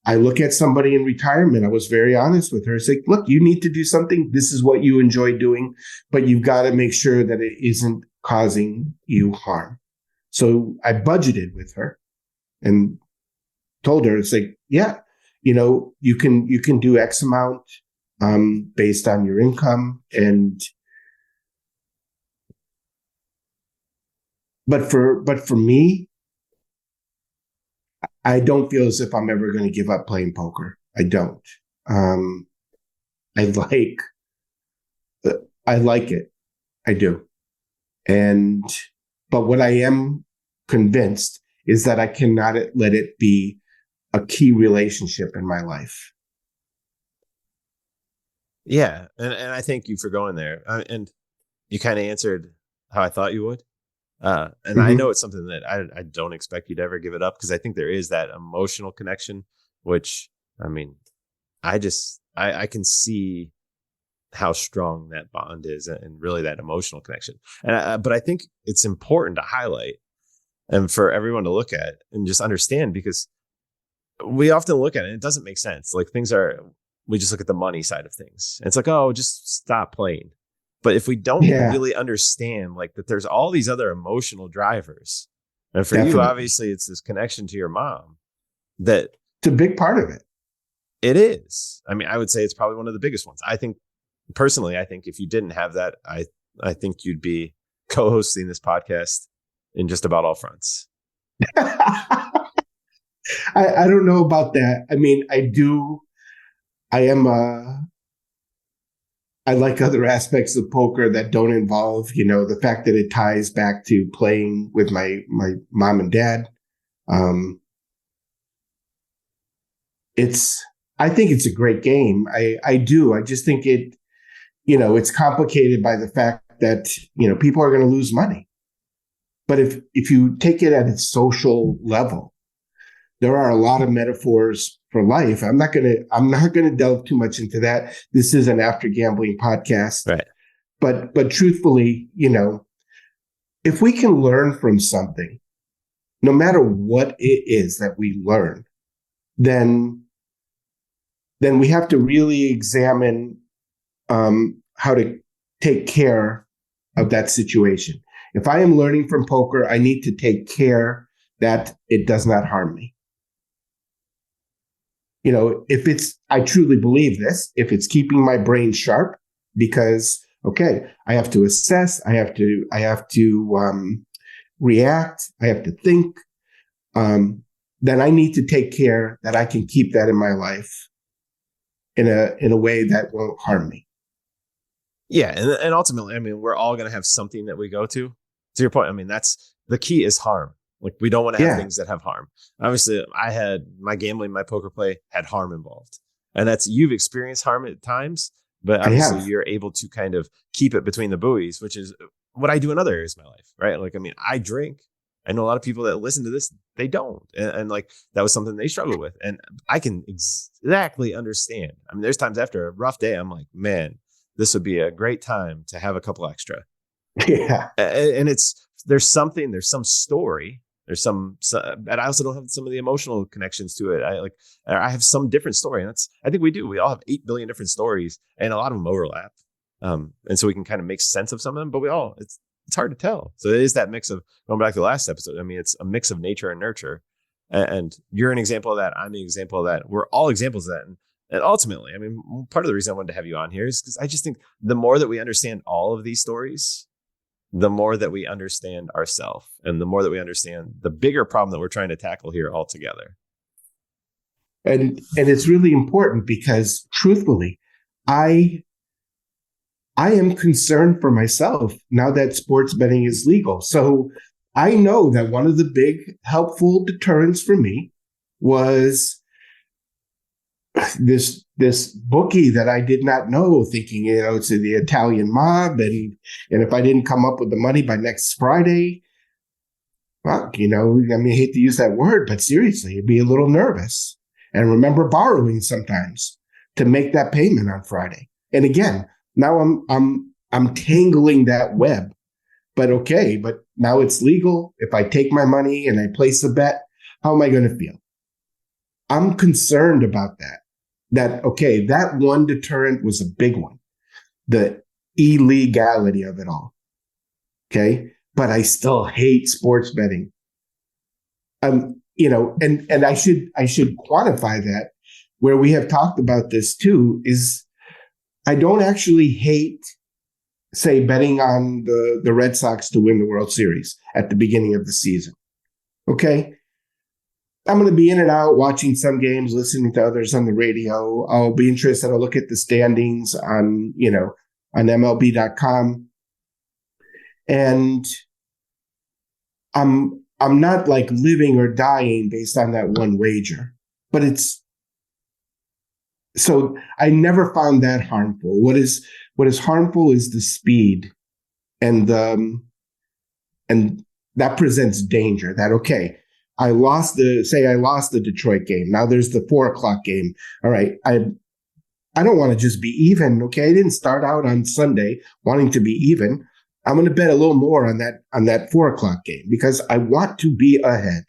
I look at somebody in retirement. I was very honest with her. It's like, look, you need to do something. This is what you enjoy doing, but you've got to make sure that it isn't causing you harm. So I budgeted with her and told her, it's like, yeah, you can do X amount based on your income. But for me, I don't feel as if I'm ever going to give up playing poker. I don't. I like it. I do. But what I am convinced is that I cannot let it be a key relationship in my life. Yeah. And I thank you for going there. And you kind of answered how I thought you would. And I know it's something that I don't expect you to ever give it up, because I think there is that emotional connection, which, I can see how strong that bond is, and really that emotional connection. But I think it's important to highlight and for everyone to look at and just understand, because we often look at it and it doesn't make sense. Like we just look at the money side of things. And it's like, oh, just stop playing. But if we don't really understand that there's all these other emotional drivers, and for you, obviously it's this connection to your mom, that it's a big part of it. It is. I would say it's probably one of the biggest ones. I think personally, if you didn't have that, I think you'd be co-hosting this podcast in just about all fronts. I don't know about that. I like other aspects of poker that don't involve, the fact that it ties back to playing with my mom and dad. I think it's a great game. I do. I just think it's complicated by the fact that, people are going to lose money. But if you take it at its social level, there are a lot of metaphors for life. I'm not gonna delve too much into that. This is an After Gambling podcast, right? But truthfully, if we can learn from something, no matter what it is that we learn, then we have to really examine how to take care of that situation. If I am learning from poker, I need to take care that it does not harm me. If it's, I truly believe this, if it's keeping my brain sharp, because, okay, I have to assess, I have to react, I have to think, then I need to take care that I can keep that in my life in a way that won't harm me. Yeah. And ultimately, I mean, we're all going to have something that we go to your point. I mean, that's the key is harm. Like we don't want to have things that have harm. Obviously, I had my gambling, my poker play had harm involved. And that's, you've experienced harm at times, but obviously you're able to kind of keep it between the buoys, which is what I do in other areas of my life, right? Like, I mean, I drink. I know a lot of people that listen to this, they don't. And like, that was something they struggle with. And I can exactly understand. I mean, there's times after a rough day, I'm like, man, this would be a great time to have a couple extra. Yeah. And there's some story. There's some, and I also don't have some of the emotional connections to it. I have some different story, and I think we all have 8 billion different stories, and a lot of them overlap. And so we can kind of make sense of some of them, but it's hard to tell. So it is that mix of, going back to the last episode, I mean, it's a mix of nature and nurture. And you're an example of that. I'm an example of that. We're all examples of that. And ultimately, I mean, part of the reason I wanted to have you on here is because I just think the more that we understand all of these stories, the more that we understand ourselves, and the more that we understand the bigger problem that we're trying to tackle here all together. And it's really important because, truthfully, I am concerned for myself now that sports betting is legal. So I know that one of the big helpful deterrents for me was this bookie that I did not know, thinking, it's the Italian mob. And if I didn't come up with the money by next Friday, well, I mean, I hate to use that word, but seriously, it'd be a little nervous. And remember borrowing sometimes to make that payment on Friday. And again, now I'm tangling that web. But okay, but now it's legal. If I take my money and I place a bet, how am I going to feel? I'm concerned about that. Okay, that one deterrent was a big one, the illegality of it all. Okay, but I still hate sports betting. And I should quantify that. Where we have talked about this too is I don't actually hate, say, betting on the Red Sox to win the World Series at the beginning of the season. Okay. I'm going to be in and out watching some games, listening to others on the radio. I'll be interested. I'll look at the standings on MLB.com. And I'm not like living or dying based on that one wager, but so I never found that harmful. What is harmful is the speed and that presents danger. That, okay, I lost the Detroit game. Now there's the 4:00 game. All right. I don't want to just be even. Okay. I didn't start out on Sunday wanting to be even. I'm going to bet a little more on that 4:00 game because I want to be ahead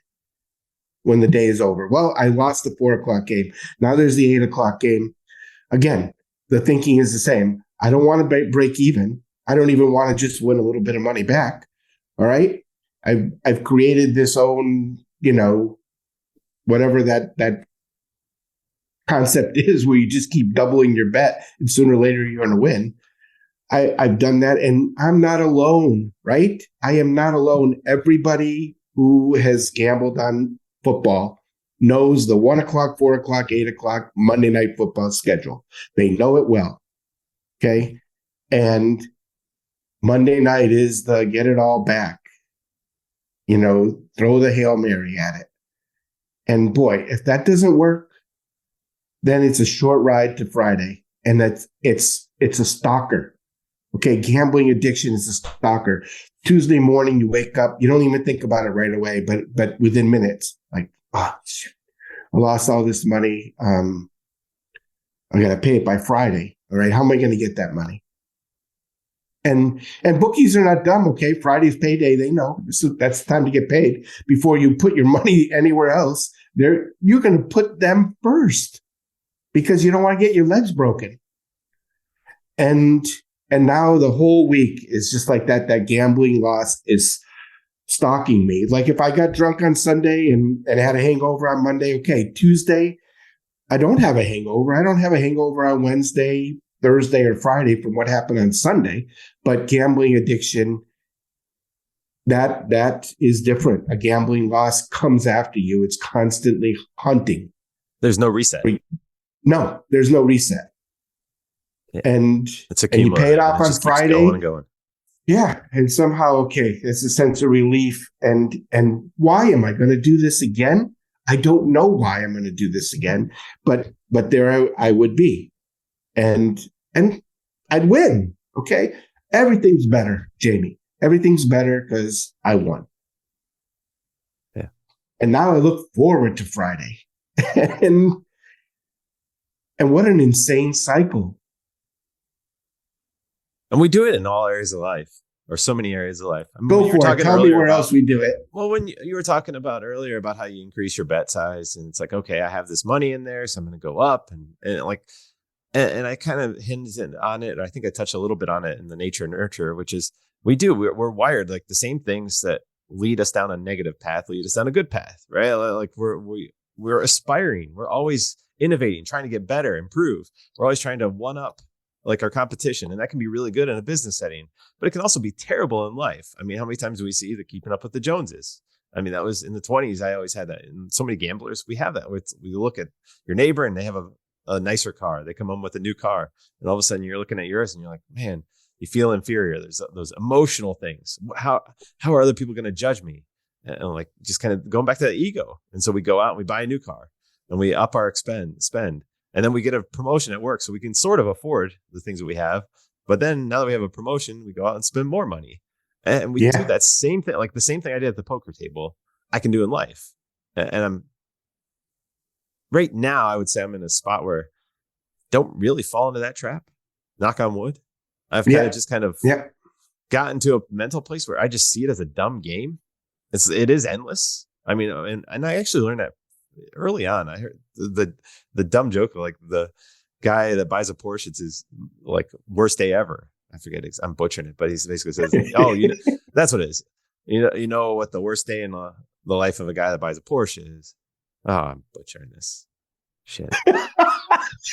when the day is over. Well, I lost the 4:00 game. Now there's the 8:00 game. Again, the thinking is the same. I don't want to break even. I don't even want to just win a little bit of money back. All right. I've created this own, whatever that concept is, where you just keep doubling your bet and sooner or later you're going to win. I've done that, and I'm not alone, right? I am not alone. Everybody who has gambled on football knows the 1 o'clock, 4 o'clock, 8 o'clock Monday Night Football schedule. They know it well. Okay. And Monday night is the get it all back. Throw the Hail Mary at it. And boy, if that doesn't work, then it's a short ride to Friday. And it's a stalker. Okay, gambling addiction is a stalker. Tuesday morning, you wake up, you don't even think about it right away, but within minutes, like, shit, I lost all this money. I got to pay it by Friday. All right, how am I going to get that money? And bookies are not dumb. Okay, Friday's payday. They know that's the time to get paid before you put your money anywhere else. You're going to put them first because you don't want to get your legs broken. And now the whole week is just like that. That gambling loss is stalking me. Like if I got drunk on Sunday and had a hangover on Monday, okay, Tuesday, I don't have a hangover. I don't have a hangover on Wednesday, Thursday, or Friday from what happened on Sunday. But gambling addiction, that is different. A gambling loss comes after you. It's constantly hunting. There's no reset. No, there's no reset. Yeah. And you pay it off on Friday. Going and going. Yeah. And somehow, okay, it's a sense of relief. And why am I going to do this again? I don't know why I'm going to do this again, but there I would be. And I'd win. Okay. Everything's better, Jamie. Everything's better because I won. Yeah. And now I look forward to Friday. and what an insane cycle. And we do it in all areas of life, or so many areas of life. I mean, Go for it. Tell me where else we do it. Well, when you were talking about earlier about how you increase your bet size, and it's like, okay, I have this money in there, so I'm going to go up, and I kind of hinted on it. Or I think I touched a little bit on it in the nature and nurture, which is we're wired like the same things that lead us down a negative path lead us down a good path, right? Like we're aspiring, we're always innovating, trying to get better, improve. We're always trying to one up like our competition. And that can be really good in a business setting, but it can also be terrible in life. I mean, how many times do we see the keeping up with the Joneses? I mean, that was in the 20s. I always had that. And so many gamblers, we have that. We look at your neighbor and they have a nicer car. They come home with a new car. And all of a sudden you're looking at yours and you're like, man, you feel inferior. There's those emotional things. How are other people going to judge me? And like just kind of going back to that ego. And so we go out and we buy a new car and we up our spend. And then we get a promotion at work so we can sort of afford the things that we have. But then now that we have a promotion, we go out and spend more money. And we do that same thing, like the same thing I did at the poker table, I can do in life. And I'm right now, I would say I'm in a spot where don't really fall into that trap. Knock on wood. I've kind of gotten to a mental place where I just see it as a dumb game. It is endless. I mean, and I actually learned that early on. I heard the dumb joke, like the guy that buys a Porsche, it's his like worst day ever. I forget, I'm butchering it, but he basically says, "Oh, that's what it is. You know what the worst day in the life of a guy that buys a Porsche is." Oh, I'm butchering this shit.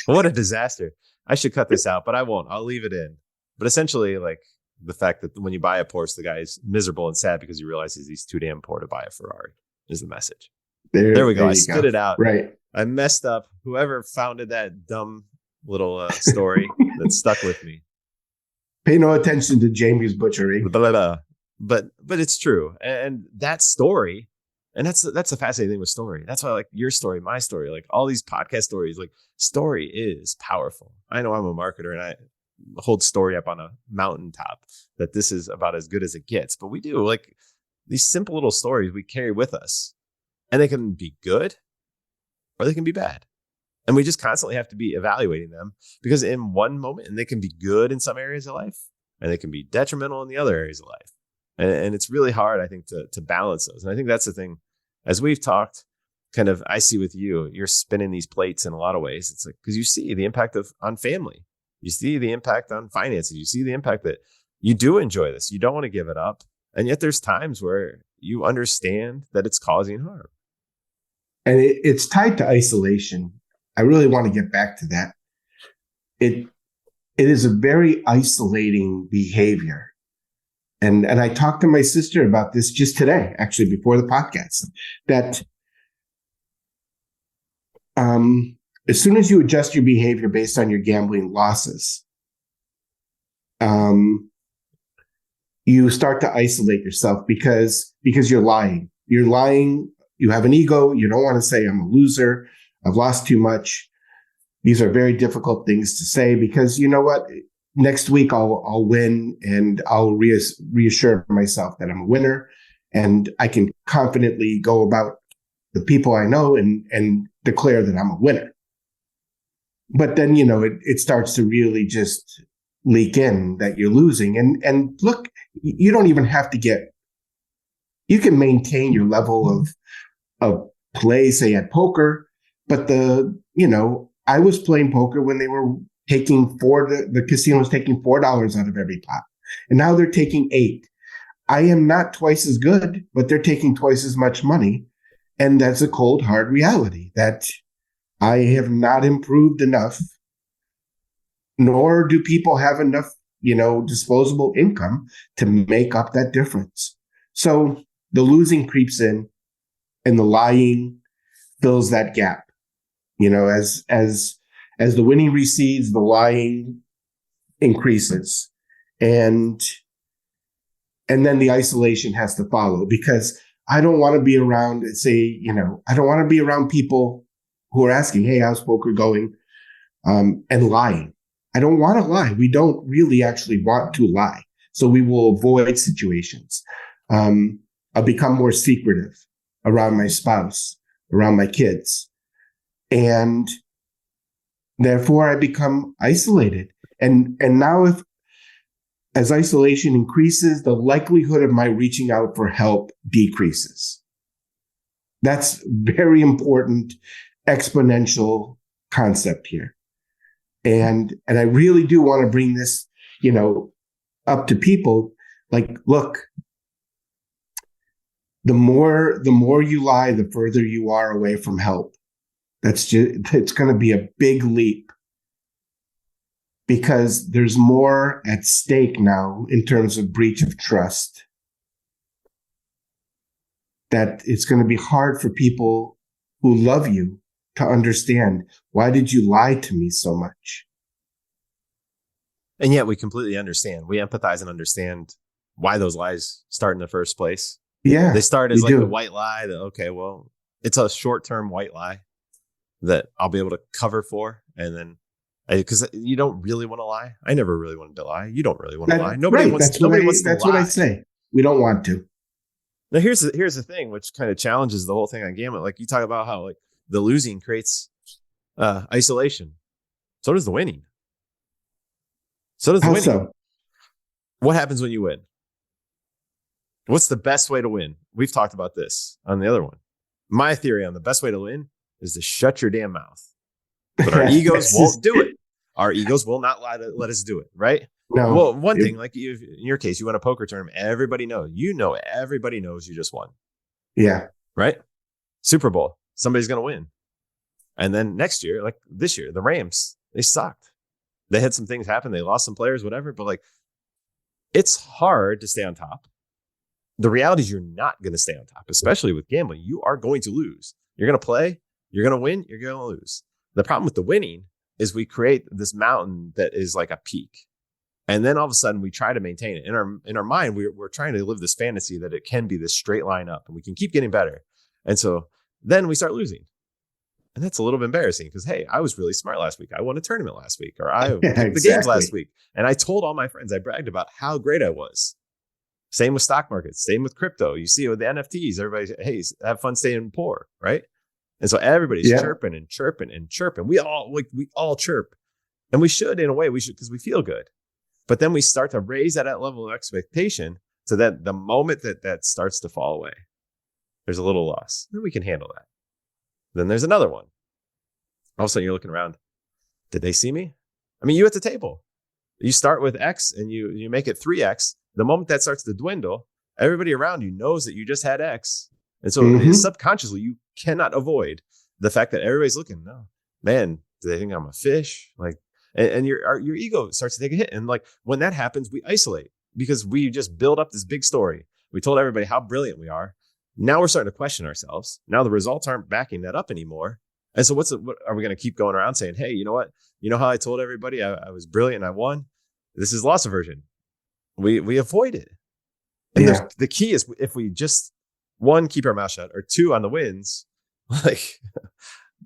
What a disaster! I should cut this out, but I won't. I'll leave it in. But essentially, like the fact that when you buy a Porsche, the guy is miserable and sad because he realizes he's too damn poor to buy a Ferrari. Is the message. There we go. I spit it out. Right. I messed up. Whoever founded that dumb little story that stuck with me. Pay no attention to Jamie's butchery. But it's true. And that story, and that's the fascinating thing with story. That's why I like your story, my story, like all these podcast stories, like story is powerful. I know I'm a marketer and I hold story up on a mountaintop that this is about as good as it gets. But we do like these simple little stories we carry with us. And they can be good or they can be bad. And we just constantly have to be evaluating them because in one moment, and they can be good in some areas of life and they can be detrimental in the other areas of life. And it's really hard, I think, to balance those. And I think that's the thing, as we've talked, kind of, I see with you're spinning these plates in a lot of ways. It's like, because you see the impact on family, you see the impact on finances, you see the impact that you do enjoy this. You don't want to give it up. And yet there's times where you understand that it's causing harm. And it's tied to isolation. I really want to get back to that. It is a very isolating behavior. And I talked to my sister about this just today, actually, before the podcast, that as soon as you adjust your behavior based on your gambling losses, you start to isolate yourself because you're lying. You're lying. You have an ego. You don't want to say, I'm a loser. I've lost too much. These are very difficult things to say because you know what? Next week I'll win and I'll reassure myself that I'm a winner and I can confidently go about the people I know and declare that I'm a winner. But then, it starts to really just leak in that you're losing. And look, you don't even have to you can maintain your level of play, say at poker, but I was playing poker when they were taking the casino was taking $4 out of every pot. And now they're taking $8. I am not twice as good, but they're taking twice as much money. And that's a cold, hard reality that I have not improved enough, nor do people have enough, disposable income to make up that difference. So the losing creeps in and the lying fills that gap. As the winning recedes, the lying increases. And then the isolation has to follow, because I don't want to be around, I don't want to be around people who are asking, hey, how's poker going? And lying. I don't want to lie. We don't really actually want to lie. So we will avoid situations. I'll become more secretive around my spouse, around my kids. And therefore I become isolated. And now as isolation increases, the likelihood of my reaching out for help decreases. That's very important exponential concept here. And I really do want to bring this, up to people. Like, look, the more you lie, the further you are away from help. It's going to be a big leap, because there's more at stake now in terms of breach of trust, that it's going to be hard for people who love you to understand, why did you lie to me so much? And yet we completely understand. We empathize and understand why those lies start in the first place. Yeah. They start as the white lie that, okay, well, it's a short-term white lie that I'll be able to cover for. And then, because you don't really want to lie. I never really wanted to lie. You don't really want to lie. Nobody wants to lie. That's what I say. We don't want to. Now, here's the thing, which kind of challenges the whole thing on gambling. Like, you talk about how the losing creates isolation. So does the winning. So? What happens when you win? What's the best way to win? We've talked about this on the other one. My theory on the best way to win is to shut your damn mouth. But our egos won't do it. Our egos will not lie to let us do it, right? No. Well, one thing, like in your case, you win a poker tournament. Everybody knows. Everybody knows you just won. Yeah. Right? Super Bowl. Somebody's going to win. And then next year, like this year, the Rams, they sucked. They had some things happen. They lost some players, whatever. But it's hard to stay on top. The reality is you're not going to stay on top, especially with gambling. You are going to lose. You're going to play. You're going to win. You're going to lose. The problem with the winning is we create this mountain that is like a peak. And then all of a sudden we try to maintain it. In our mind, we're trying to live this fantasy that it can be this straight line up and we can keep getting better. And so then we start losing. And that's a little bit embarrassing because, hey, I was really smart last week. I won a tournament last week, or I picked the games last week. And I told all my friends, I bragged about how great I was. Same with stock markets, same with crypto. You see it with the NFTs, everybody, hey, have fun staying poor, right? And so everybody's chirping and chirping and chirping. We all chirp. And we should, in a way, because we feel good. But then we start to raise that level of expectation so that the moment that starts to fall away, there's a little loss. Then we can handle that. Then there's another one. All of a sudden you're looking around. Did they see me? I mean, you at the table. You start with X and you make it 3X. The moment that starts to dwindle, everybody around you knows that you just had X. And so subconsciously, you cannot avoid the fact that everybody's looking. No, man, do they think I'm a fish? And your ego starts to take a hit. And when that happens, we isolate because we just build up this big story. We told everybody how brilliant we are. Now we're starting to question ourselves. Now the results aren't backing that up anymore. And so what are we going to keep going around saying, hey, you know what? You know how I told everybody I was brilliant and I won? This is loss aversion. We avoid it. And the key is if we just, one, keep our mouth shut, or two, on the wins,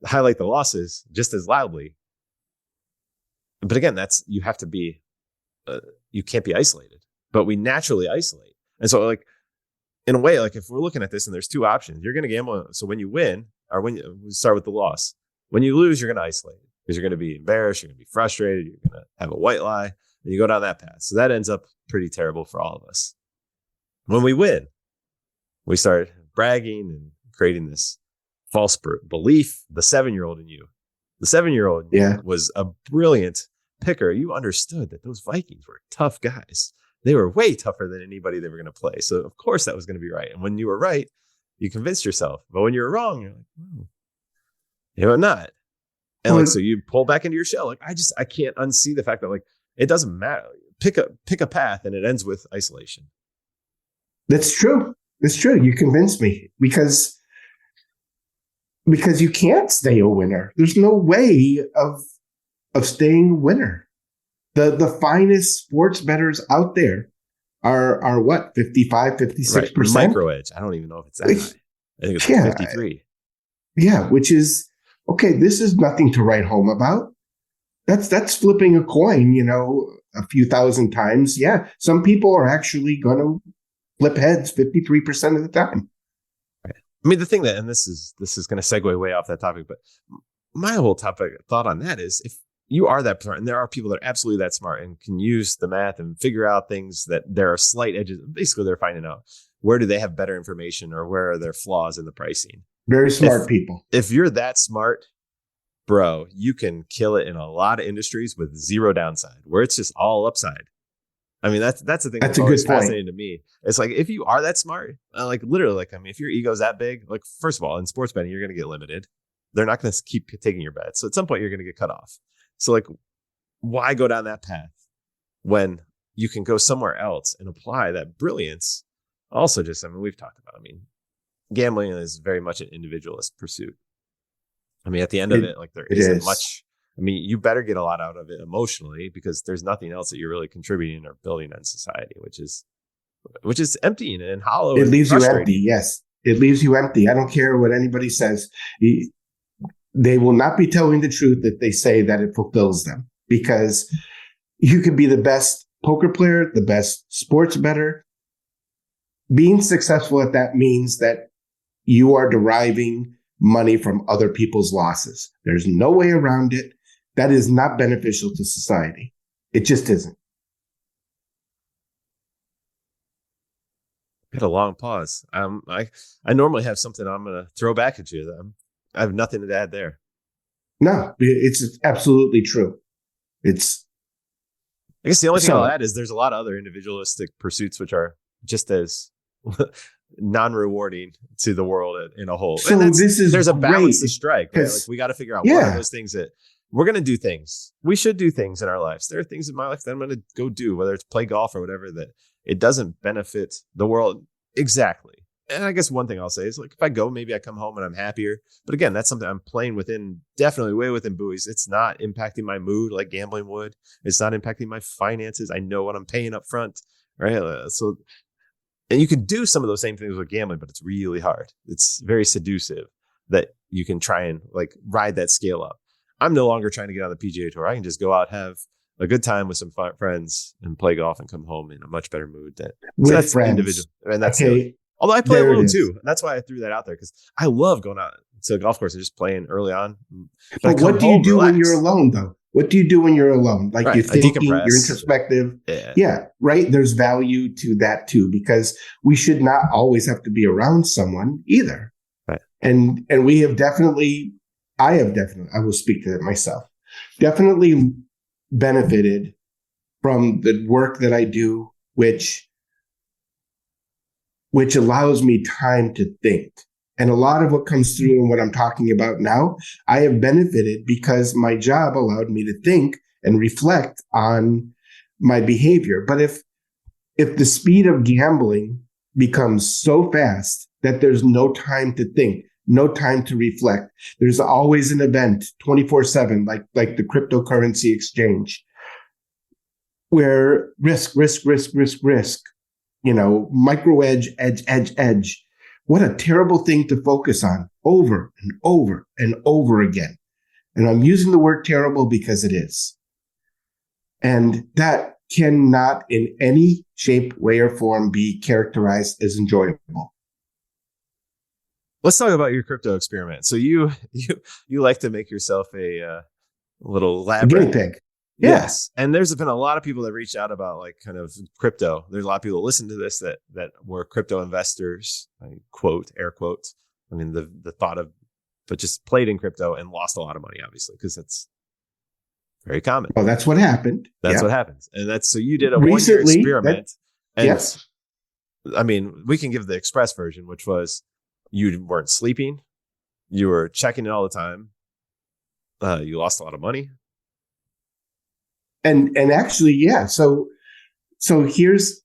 highlight the losses just as loudly. But again, you have to be, you can't be isolated, but we naturally isolate. And so in a way, if we're looking at this and there's two options, you're going to gamble. So when you win, or we start with the loss, when you lose, you're going to isolate because you're going to be embarrassed. You're going to be frustrated. You're going to have a white lie. and you go down that path. So that ends up pretty terrible for all of us. When we win, we start bragging and creating this false belief. The 7-year-old in you, was a brilliant picker. You understood that those Vikings were tough guys. They were way tougher than anybody they were going to play. So of course that was going to be right. And when you were right, you convinced yourself. But when you were wrong, you're like, you're not. And so you pull back into your shell. Like, I can't unsee the fact that like, it doesn't matter. Pick a path and it ends with isolation. That's true. It's true. You convinced me because you can't stay a winner. There's no way of staying a winner. The finest sports bettors out there are what, 55, 56%? Right. Micro edge. I don't even know if it's that high. I think it's like 53. Yeah, which is okay. This is nothing to write home about. That's flipping a coin, a few thousand times. Yeah, some people are actually going to flip heads 53% of the time. Right. I mean, the thing and this is going to segue way off that topic, but my whole thought on that is if you are that smart, and there are people that are absolutely that smart and can use the math and figure out things that there are slight edges. Basically, they're finding out where do they have better information or where are their flaws in the pricing. Very smart people. If you're that smart, bro, you can kill it in a lot of industries with zero downside, where it's just all upside. I mean, that's the thing that's always fascinating to me. It's like, if you are that smart, like literally, like, I mean, if your ego's that big, like, first of all, in sports betting, you're going to get limited. They're not going to keep taking your bets. So at some point, you're going to get cut off. So like, why go down that path when you can go somewhere else and apply that brilliance? Also, just, I mean, we've talked about, I mean, gambling is very much an individualist pursuit. I mean, at the end of it, like, there isn't much. I mean, you better get a lot out of it emotionally, because there's nothing else that you're really contributing or building on society, which is empty and hollow. It leaves you empty. Yes, it leaves you empty. I don't care what anybody says. They will not be telling the truth if they say that it fulfills them, because you could be the best poker player, the best sports bettor. Being successful at that means that you are deriving money from other people's losses. There's no way around it. That is not beneficial to society. It just isn't. Had a long pause. I normally have something I'm going to throw back at you. I have nothing to add there. No, it's absolutely true. I guess the only thing I'll add is there's a lot of other individualistic pursuits which are just as non-rewarding to the world in a whole. So there's a balance to strike. Right? Like, we got to figure out what are those things that we're going to do things. We should do things in our lives. There are things in my life that I'm going to go do, whether it's play golf or whatever, that it doesn't benefit the world exactly. And I guess one thing I'll say is, like, if I go, maybe I come home and I'm happier. But again, that's something I'm playing within, definitely way within buoys. It's not impacting my mood like gambling would. It's not impacting my finances. I know what I'm paying up front, right? So, and you can do some of those same things with gambling, but it's really hard. It's very seductive that you can try and like ride that scale up. I'm no longer trying to get on the PGA Tour. I can just go out, have a good time with some friends and play golf and come home in a much better mood. That's friends. Individual. And that's okay. Although I play alone too. And that's why I threw that out there, because I love going out to the golf course and just playing early on. But what do you do when you're alone, though? What do you do when you're alone? Like, you're thinking, you're introspective. Yeah, right? There's value to that too, because we should not always have to be around someone either. Right. And I will speak to it myself, definitely benefited from the work that I do, which allows me time to think. And a lot of what comes through in what I'm talking about now, I have benefited because my job allowed me to think and reflect on my behavior. But if the speed of gambling becomes so fast that there's no time to think, no time to reflect, there's always an event 24/7, like the cryptocurrency exchange, where risk, micro edge. What a terrible thing to focus on over and over and over again. And I'm using the word terrible because it is. And that cannot in any shape, way, or form be characterized as enjoyable. Let's talk about your crypto experiment. So you like to make yourself a little lab guinea pig. Yeah. Yes. And there's been a lot of people that reached out about like kind of crypto. There's a lot of people that listen to this that were crypto investors, I quote, air quotes. I mean, the thought of, but just played in crypto and lost a lot of money, obviously, because that's very common. Well, that's what happened. That's what happens. And that's, so you did a Recently, 1 year experiment. Yes. I mean, we can give the express version, which was you weren't sleeping. You were checking it all the time. You lost a lot of money. And actually, yeah. So here's,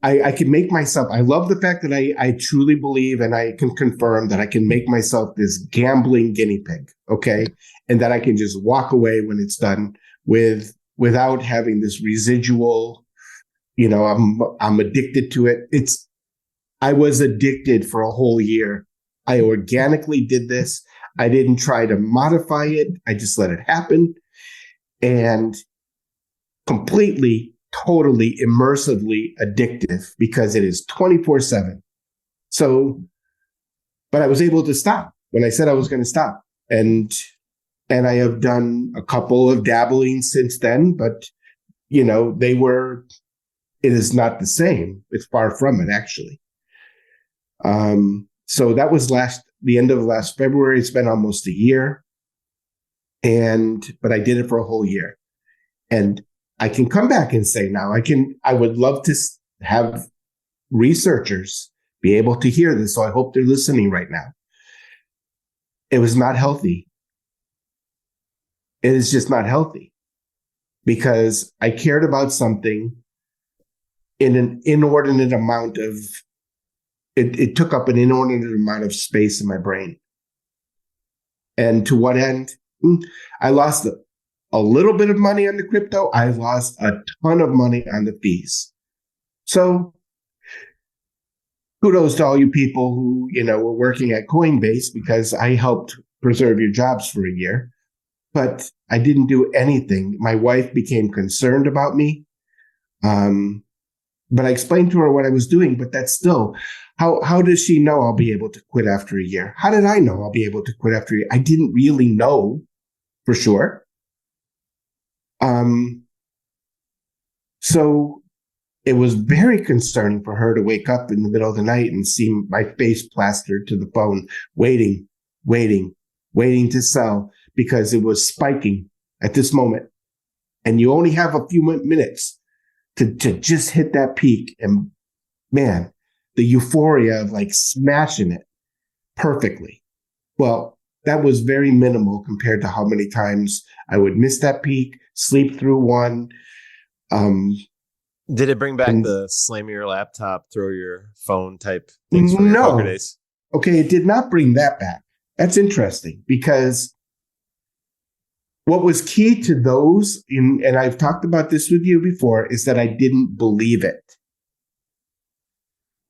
I can make myself, I love the fact that I truly believe, and I can confirm that I can make myself this gambling guinea pig. Okay. And that I can just walk away when it's done without having this residual, I'm addicted to it. I was addicted for a whole year. I organically did this. I didn't try to modify it. I just let it happen. And completely, totally, immersively addictive because it is 24/7. So, but I was able to stop when I said I was going to stop. And I have done a couple of dabbling since then, but it is not the same. It's far from it, actually. So that was the end of last February. It's been almost a year. But I did it for a whole year. And I can come back and say now, I would love to have researchers be able to hear this. So I hope they're listening right now. It was not healthy. It is just not healthy because I cared about something in an inordinate amount of, it took up an inordinate amount of space in my brain. And to what end? I lost a little bit of money on the crypto. I lost a ton of money on the fees. So kudos to all you people who, were working at Coinbase, because I helped preserve your jobs for a year, but I didn't do anything. My wife became concerned about me. But I explained to her what I was doing, but that's still, how does she know I'll be able to quit after a year? How did I know I'll be able to quit after a year? I didn't really know for sure. So it was very concerning for her to wake up in the middle of the night and see my face plastered to the phone, waiting to sell because it was spiking at this moment. And you only have a few minutes to just hit that peak. And man, the euphoria of like smashing it perfectly. Well, that was very minimal compared to how many times I would miss that peak, sleep through one. Did it bring back the slam your laptop, throw your phone type things from your poker days? Okay, it did not bring that back. That's interesting because what was key to those, and I've talked about this with you before, is that I didn't believe it.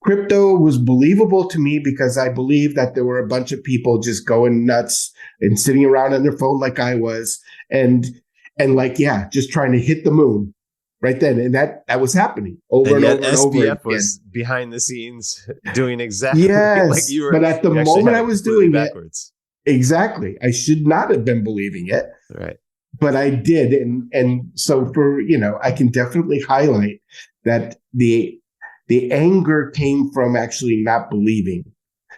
Crypto was believable to me because I believed that there were a bunch of people just going nuts and sitting around on their phone like I was, and just trying to hit the moon right then. And that was happening over and over and over again. SBF was behind the scenes doing exactly like you were. But at the moment I was doing backwards. Exactly. I should not have been believing it. Right. But I did. And so I can definitely highlight that the anger came from actually not believing,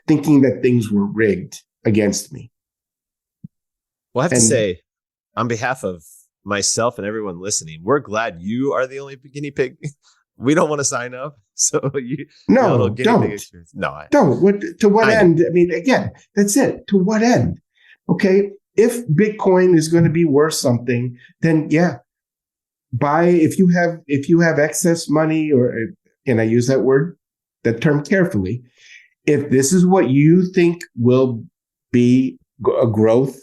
thinking that things were rigged against me. Well, I have to say, on behalf of myself and everyone listening, we're glad you are the only guinea pig. We don't want to sign up. So don't. To what end? I mean, again, that's it. To what end? Okay. If Bitcoin is going to be worth something, then buy, if you have excess money, or, and I use that term carefully, if this is what you think will be a growth,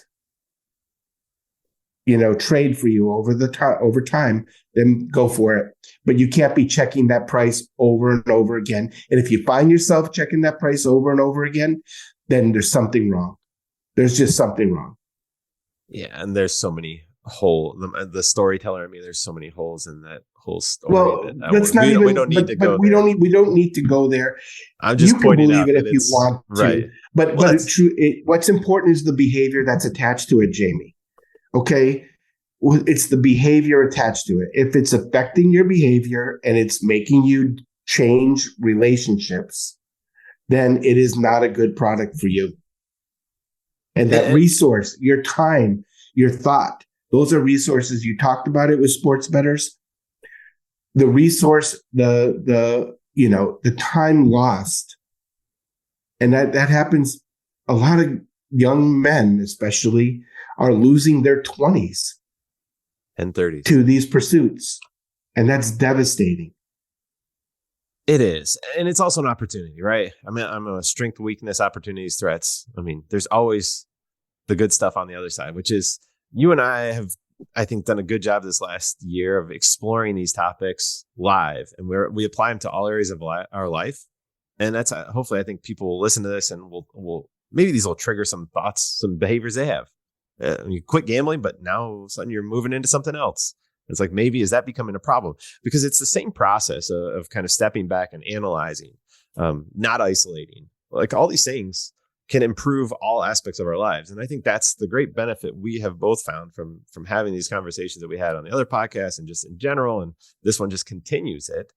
trade for you over time, then go for it. But you can't be checking that price over and over again. And if you find yourself checking that price over and over again, then there's something wrong. There's just something wrong. Yeah, and there's so many holes. The storyteller in me, there's so many holes in that whole story. Well, we don't need to go there. We don't need to go there. I'm just pointing out that if you want to. Right. But what's important is the behavior that's attached to it, Jamie. Okay, it's the behavior attached to it. If it's affecting your behavior and it's making you change relationships, then it is not a good product for you. And that resource, your time, your thought, those are resources. You talked about it with sports bettors. The resource, the time lost. And that happens. A lot of young men, especially, are losing their 20s and 30s to these pursuits. And that's devastating. It is. And it's also an opportunity, right? I mean, I'm a strength, weakness, opportunities, threats. I mean, there's always the good stuff on the other side, which is you and I have, I think, done a good job this last year of exploring these topics live. And we apply them to all areas of our life. And that's hopefully, I think people will listen to this and will maybe these will trigger some thoughts, some behaviors they have. You quit gambling, but now all of a sudden you're moving into something else. It's like, maybe is that becoming a problem? Because it's the same process of kind of stepping back and analyzing, not isolating. Like all these things can improve all aspects of our lives. And I think that's the great benefit we have both found from having these conversations that we had on the other podcast and just in general. And this one just continues it,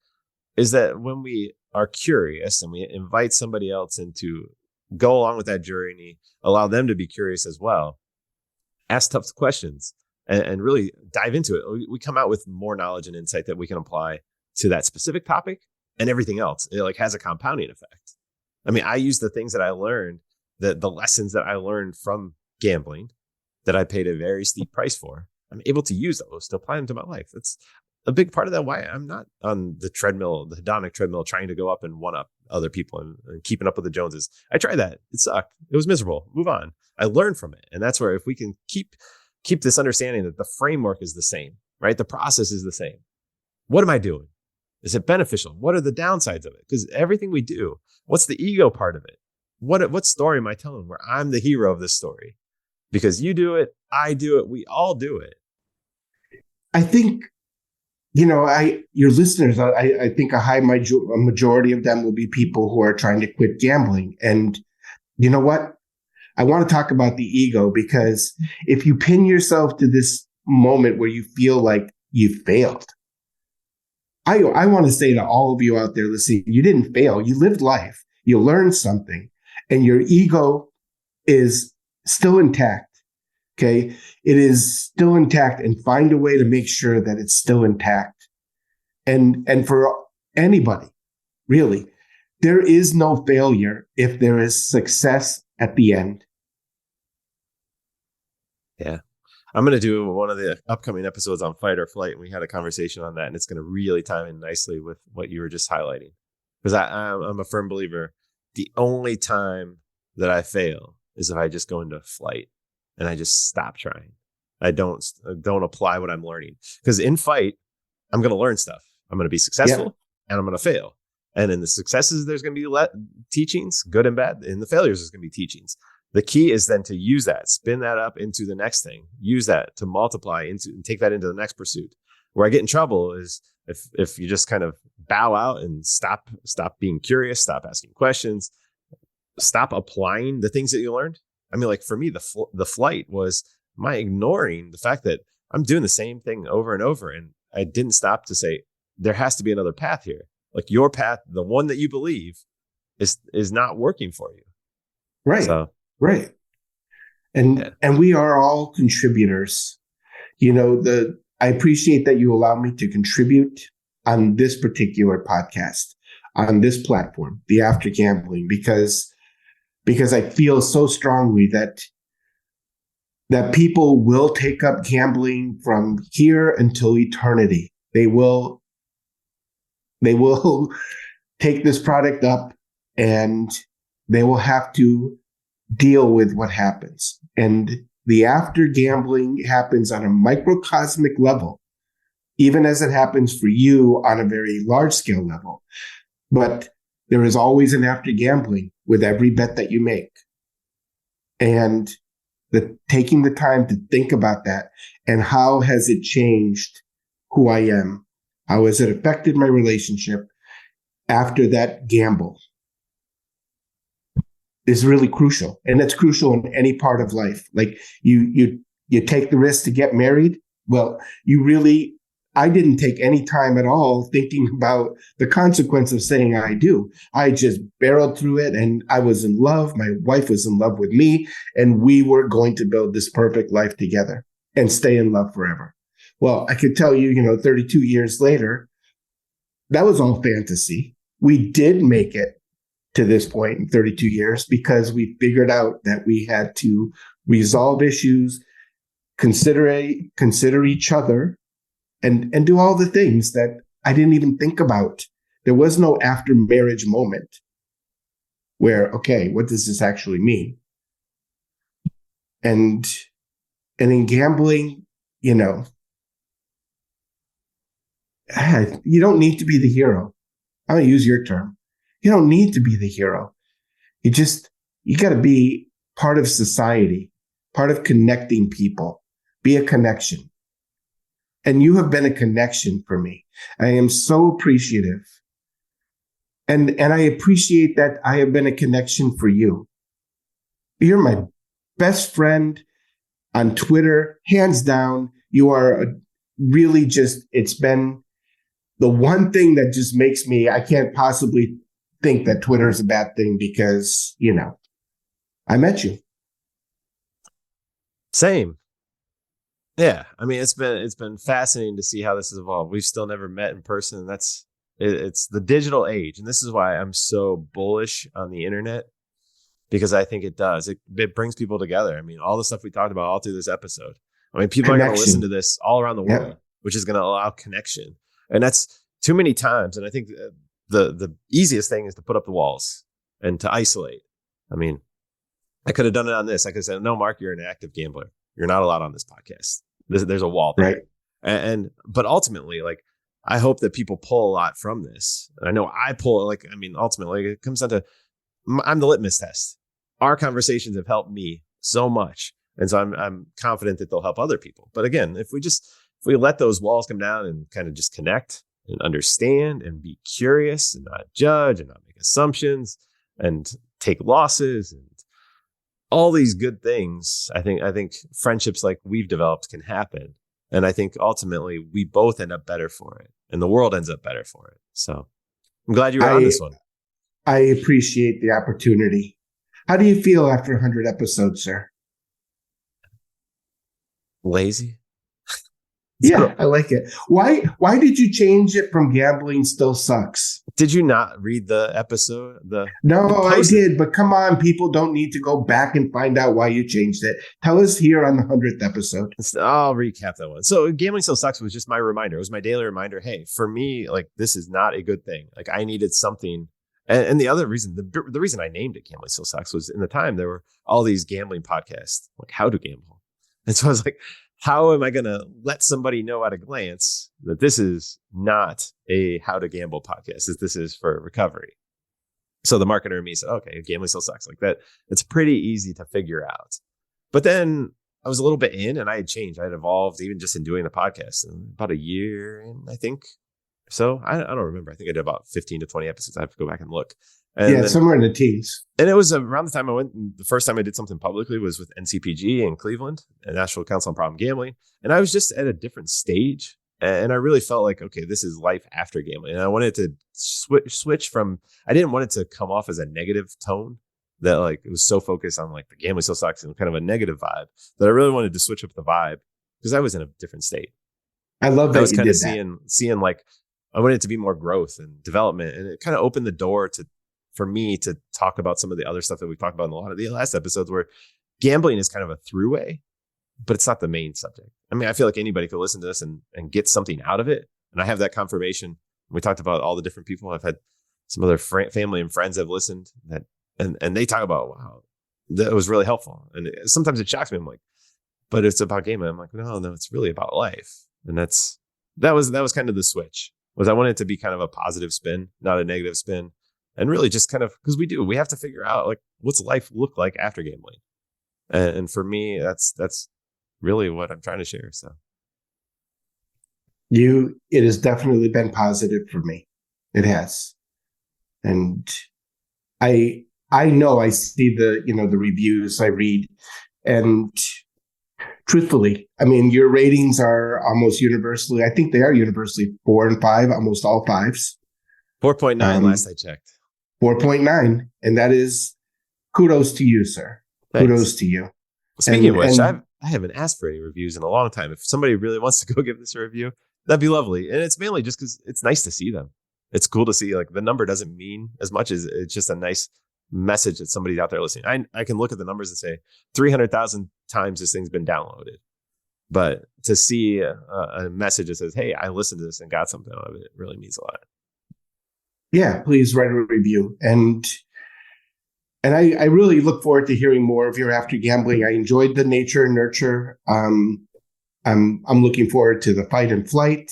is that when we are curious and we invite somebody else into go along with that journey, allow them to be curious as well, ask tough questions, and really dive into it. We come out with more knowledge and insight that we can apply to that specific topic and everything else. It like has a compounding effect. I mean, I use the things that I learned, the lessons that I learned from gambling that I paid a very steep price for. I'm able to use those to apply them to my life. That's a big part of that. Why I'm not on the treadmill, the hedonic treadmill, trying to go up and one up other people and keeping up with the Joneses. I tried that. It sucked. It was miserable. Move on. I learned from it. And that's where if we can keep this understanding that the framework is the same, right? The process is the same. What am I doing? Is it beneficial? What are the downsides of it? Because everything we do, what's the ego part of it? What story am I telling where I'm the hero of this story? Because you do it, I do it, we all do it. I think, your listeners, I think a majority of them will be people who are trying to quit gambling. And you know what? I want to talk about the ego, because if you pin yourself to this moment where you feel like you failed, I want to say to all of you out there listening, you didn't fail. You lived life. You learned something, and your ego is still intact. Okay. It is still intact, and find a way to make sure that it's still intact. And for anybody, really, there is no failure if there is success at the end. Yeah. I'm going to do one of the upcoming episodes on fight or flight. And we had a conversation on that, and it's going to really time in nicely with what you were just highlighting. Because I'm a firm believer. The only time that I fail is if I just go into flight and I just stop trying. I don't apply what I'm learning, because in fight, I'm going to learn stuff. I'm going to be successful and I'm going to fail. And in the successes, there's going to be teachings, good and bad. In the failures, there's going to be teachings. The key is then to use that, spin that up into the next thing, use that to multiply into and take that into the next pursuit. Where I get in trouble is if you just kind of bow out and stop being curious, stop asking questions, stop applying the things that you learned. I mean, like for me, the flight was my ignoring the fact that I'm doing the same thing over and over. And I didn't stop to say, there has to be another path here. Like your path, the one that you believe is not working for you. Right. So, right. And we are all contributors. I appreciate that you allow me to contribute on this particular podcast, on this platform, the After Gambling, because I feel so strongly that people will take up gambling from here until eternity. They will take this product up, and they will have to deal with what happens. And the after gambling happens on a microcosmic level, even as it happens for you on a very large scale level. But there is always an after gambling with every bet that you make. And taking the time to think about that, and how has it changed who I am? How has it affected my relationship after that gamble? Is really crucial. And that's crucial in any part of life. Like you take the risk to get married, Well, I didn't take any time at all thinking about the consequence of saying I do. I just barreled through it, and I was in love. My wife was in love with me, and we were going to build this perfect life together and stay in love forever. Well, I could tell you, 32 years later, that was all fantasy. We did make it to this point in 32 years because we figured out that we had to resolve issues, consider each other, and do all the things that I didn't even think about. There was no after marriage moment where, okay, what does this actually mean? And in gambling, you don't need to be the hero. I'm going to use your term. You don't need to be the hero. You got to be part of society, part of connecting people, be a connection. And you have been a connection for me. I am so appreciative. And I appreciate that I have been a connection for you. You're my best friend on Twitter, hands down. You are really it's been the one thing that just makes me, I can't possibly think that Twitter is a bad thing because, I met you. Same. Yeah. I mean, it's been fascinating to see how this has evolved. We've still never met in person. And it's the digital age. And this is why I'm so bullish on the internet, because I think it does. It brings people together. I mean, all the stuff we talked about all through this episode. I mean, people are going to listen to this all around the world, which is going to allow connection. And that's too many times. And I think the easiest thing is to put up the walls and to isolate. I mean, I could have done it on this. I could have said, no, Mark, you're an active gambler. You're not allowed on this podcast. There's a wall there. Right. But ultimately, like, I hope that people pull a lot from this. And I know I pull, ultimately it comes down to, I'm the litmus test. Our conversations have helped me so much. And so I'm confident that they'll help other people. But again, if we let those walls come down and kind of just connect and understand and be curious and not judge and not make assumptions and take losses and all these good things, I think friendships like we've developed can happen. And I think ultimately we both end up better for it and the world ends up better for it. So I'm glad you were on this one. I appreciate the opportunity. How do you feel after 100 episodes, sir? Lazy. Yeah, I like it. Why did you change it from Gambling Still Sucks? Did you not read the episode? No, I did, but come on, people don't need to go back and find out why you changed it. Tell us here on the 100th episode. I'll recap that one. So Gambling Still Sucks was just my reminder. It was my daily reminder. Hey, for me, like, this is not a good thing. Like, I needed something. And the other reason, the reason I named it Gambling Still Sucks was in the time there were all these gambling podcasts, like How to Gamble. And so I was like, how am I going to let somebody know at a glance that this is not a How to Gamble podcast, that this is for recovery? So the marketer in me said, okay, gambling still sucks. Like that. It's pretty easy to figure out. But then I was a little bit in and I had changed. I had evolved even just in doing the podcast in about a year in, I think. So I don't remember. I think I did about 15 to 20 episodes. I have to go back and look. And somewhere in the teens. And it was around the time I went, the first time I did something publicly was with NCPG in Cleveland, the National Council on Problem Gambling. And I was just at a different stage. And I really felt like, okay, this is life after gambling. And I wanted to switch from, I didn't want it to come off as a negative tone that like, it was so focused on like the gambling still sucks and kind of a negative vibe that I really wanted to switch up the vibe because I was in a different state. I love that. I was kind of seeing like, I wanted it to be more growth and development. And it kind of opened the door for me to talk about some of the other stuff that we talked about in a lot of the last episodes where gambling is kind of a throughway, but it's not the main subject. I mean, I feel like anybody could listen to this and get something out of it. And I have that confirmation. We talked about all the different people. I've had some other family and friends have listened and they talk about, wow, that was really helpful. And sometimes it shocks me. I'm like, but it's about gaming. I'm like, no, it's really about life. And that was kind of the switch. Was I wanted it to be kind of a positive spin, not a negative spin. And really just kind of, because we have to figure out like, what's life look like after gambling? And for me, that's really what I'm trying to share. So. It has definitely been positive for me. It has. And I know I see the reviews I read and truthfully, I mean, your ratings are almost universally, I think they are universally 4 and 5, almost all 5s. 4.9 last I checked. 4.9. And that is kudos to you, sir. Thanks. Kudos to you. Speaking of which, I haven't asked for any reviews in a long time. If somebody really wants to go give this a review, that'd be lovely. And it's mainly just because it's nice to see them. It's cool to see, like, the number doesn't mean as much as it's just a nice message that somebody's out there listening. I can look at the numbers and say 300,000 times this thing's been downloaded. But to see a message that says, hey, I listened to this and got something out of it, it really means a lot. Yeah, please write a review. And I really look forward to hearing more of your After Gambling. I enjoyed the nature and nurture. I'm looking forward to the fight and flight.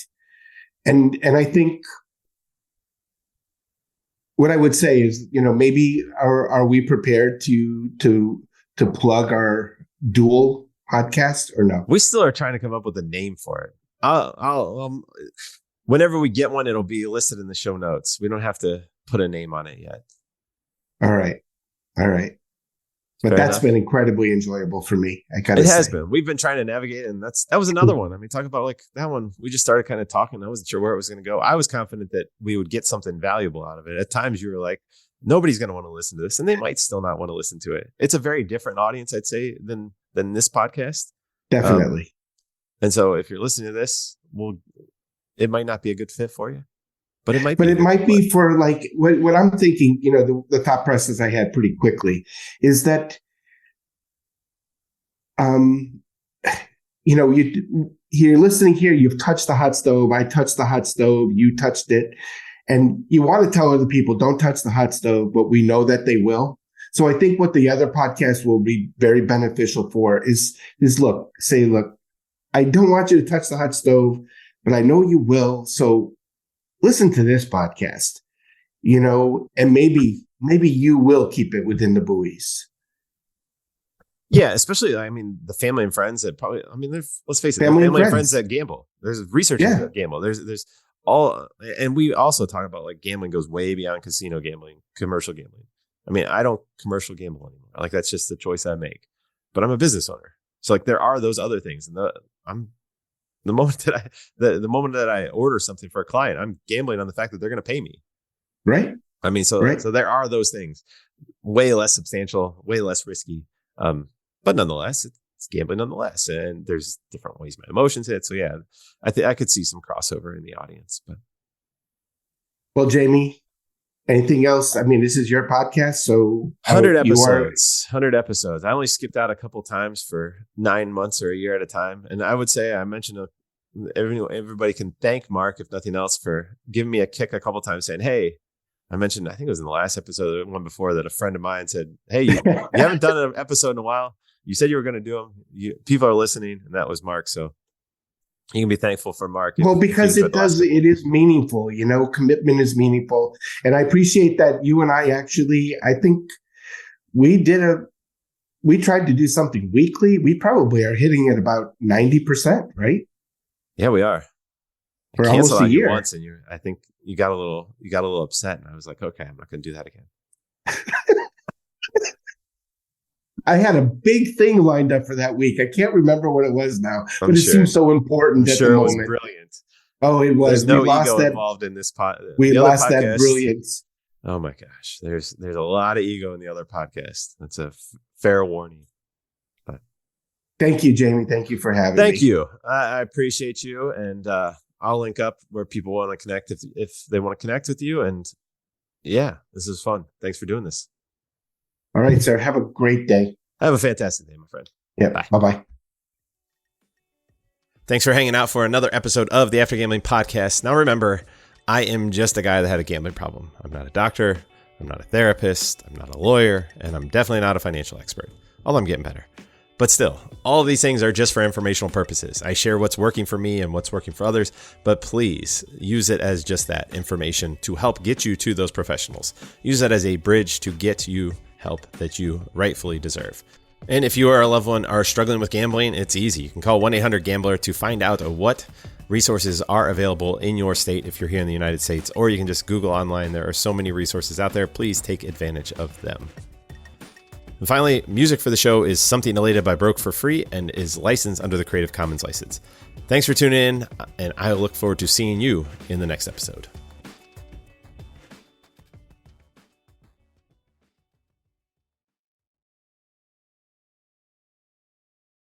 And I think what I would say is, maybe are we prepared to plug our dual podcast or no? We still are trying to come up with a name for it. I'll whenever we get one, it'll be listed in the show notes. We don't have to put a name on it yet. All right. But that's been incredibly enjoyable for me. It has been. We've been trying to navigate, and that was another one. I mean, talk about like that one. We just started kind of talking. I wasn't sure where it was going to go. I was confident that we would get something valuable out of it. At times, you were like, nobody's going to want to listen to this, and they might still not want to listen to it. It's a very different audience, I'd say, than this podcast. Definitely. And so, if you're listening to this, it might not be a good fit for you. But it might be for like what I'm thinking, the thought process I had pretty quickly is that, you're listening here, you've touched the hot stove. I touched the hot stove. You touched it. And you want to tell other people, don't touch the hot stove, but we know that they will. So I think what the other podcast will be very beneficial for is look, I don't want you to touch the hot stove, but I know you will. So listen to this podcast, and maybe you will keep it within the buoys. Yeah, especially, I mean, the family and friends that probably, let's face it, family and friends that gamble. There's researchers that gamble. There's all, and we also talk about like gambling goes way beyond casino gambling, commercial gambling. I mean, I don't commercial gamble anymore. Like that's just the choice I make. But I'm a business owner, so like there are those other things, and the moment that I order something for a client, I'm gambling on the fact that they're going to pay me. Right. I mean, so there are those things, way less substantial, way less risky. But nonetheless, it's gambling nonetheless. And there's different ways my emotions hit. So yeah, I think I could see some crossover in the audience, but. Well, Jamie, anything else? I mean, this is your podcast. So 100 episodes, 100 episodes. I only skipped out a couple times for 9 months or a year at a time. And I would say I mentioned everybody can thank Mark, if nothing else, for giving me a kick a couple times saying, hey, I mentioned, I think it was in the last episode, the one before, that a friend of mine said, hey, you haven't done an episode in a while. You said you were going to do them. People are listening. And that was Mark. So you can be thankful for Mark. Well, because it is meaningful, commitment is meaningful. And I appreciate that you and I think we tried to do something weekly. We probably are hitting at about 90%, right? Yeah, we are. For almost a year. Once, and I think you got a little upset, and I was like, okay, I'm not going to do that again. I had a big thing lined up for that week. I can't remember what it was now, but it seemed so important at the moment. It was brilliant. Oh, it was. There's no ego involved in this podcast. We lost that brilliance. Oh my gosh, there's a lot of ego in the other podcast. That's a fair warning. But thank you, Jamie. Thank you for having me. Thank you. I appreciate you, and I'll link up where people want to connect if they want to connect with you. And yeah, this is fun. Thanks for doing this. All right, sir. Have a great day. Have a fantastic day, my friend. Yeah. Bye-bye. Thanks for hanging out for another episode of the After Gambling Podcast. Now remember, I am just a guy that had a gambling problem. I'm not a doctor. I'm not a therapist. I'm not a lawyer. And I'm definitely not a financial expert. Although I'm getting better. But still, all of these things are just for informational purposes. I share what's working for me and what's working for others, but please use it as just that, information to help get you to those professionals. Use that as a bridge to get you help that you rightfully deserve. And if you or a loved one are struggling with gambling, it's easy. You can call 1-800-GAMBLER to find out what resources are available in your state if you're here in the United States, or you can just Google online. There are so many resources out there. Please take advantage of them. And finally, music for the show is Something Elated by Broke for free and is licensed under the Creative Commons license. Thanks for tuning in, and I look forward to seeing you in the next episode.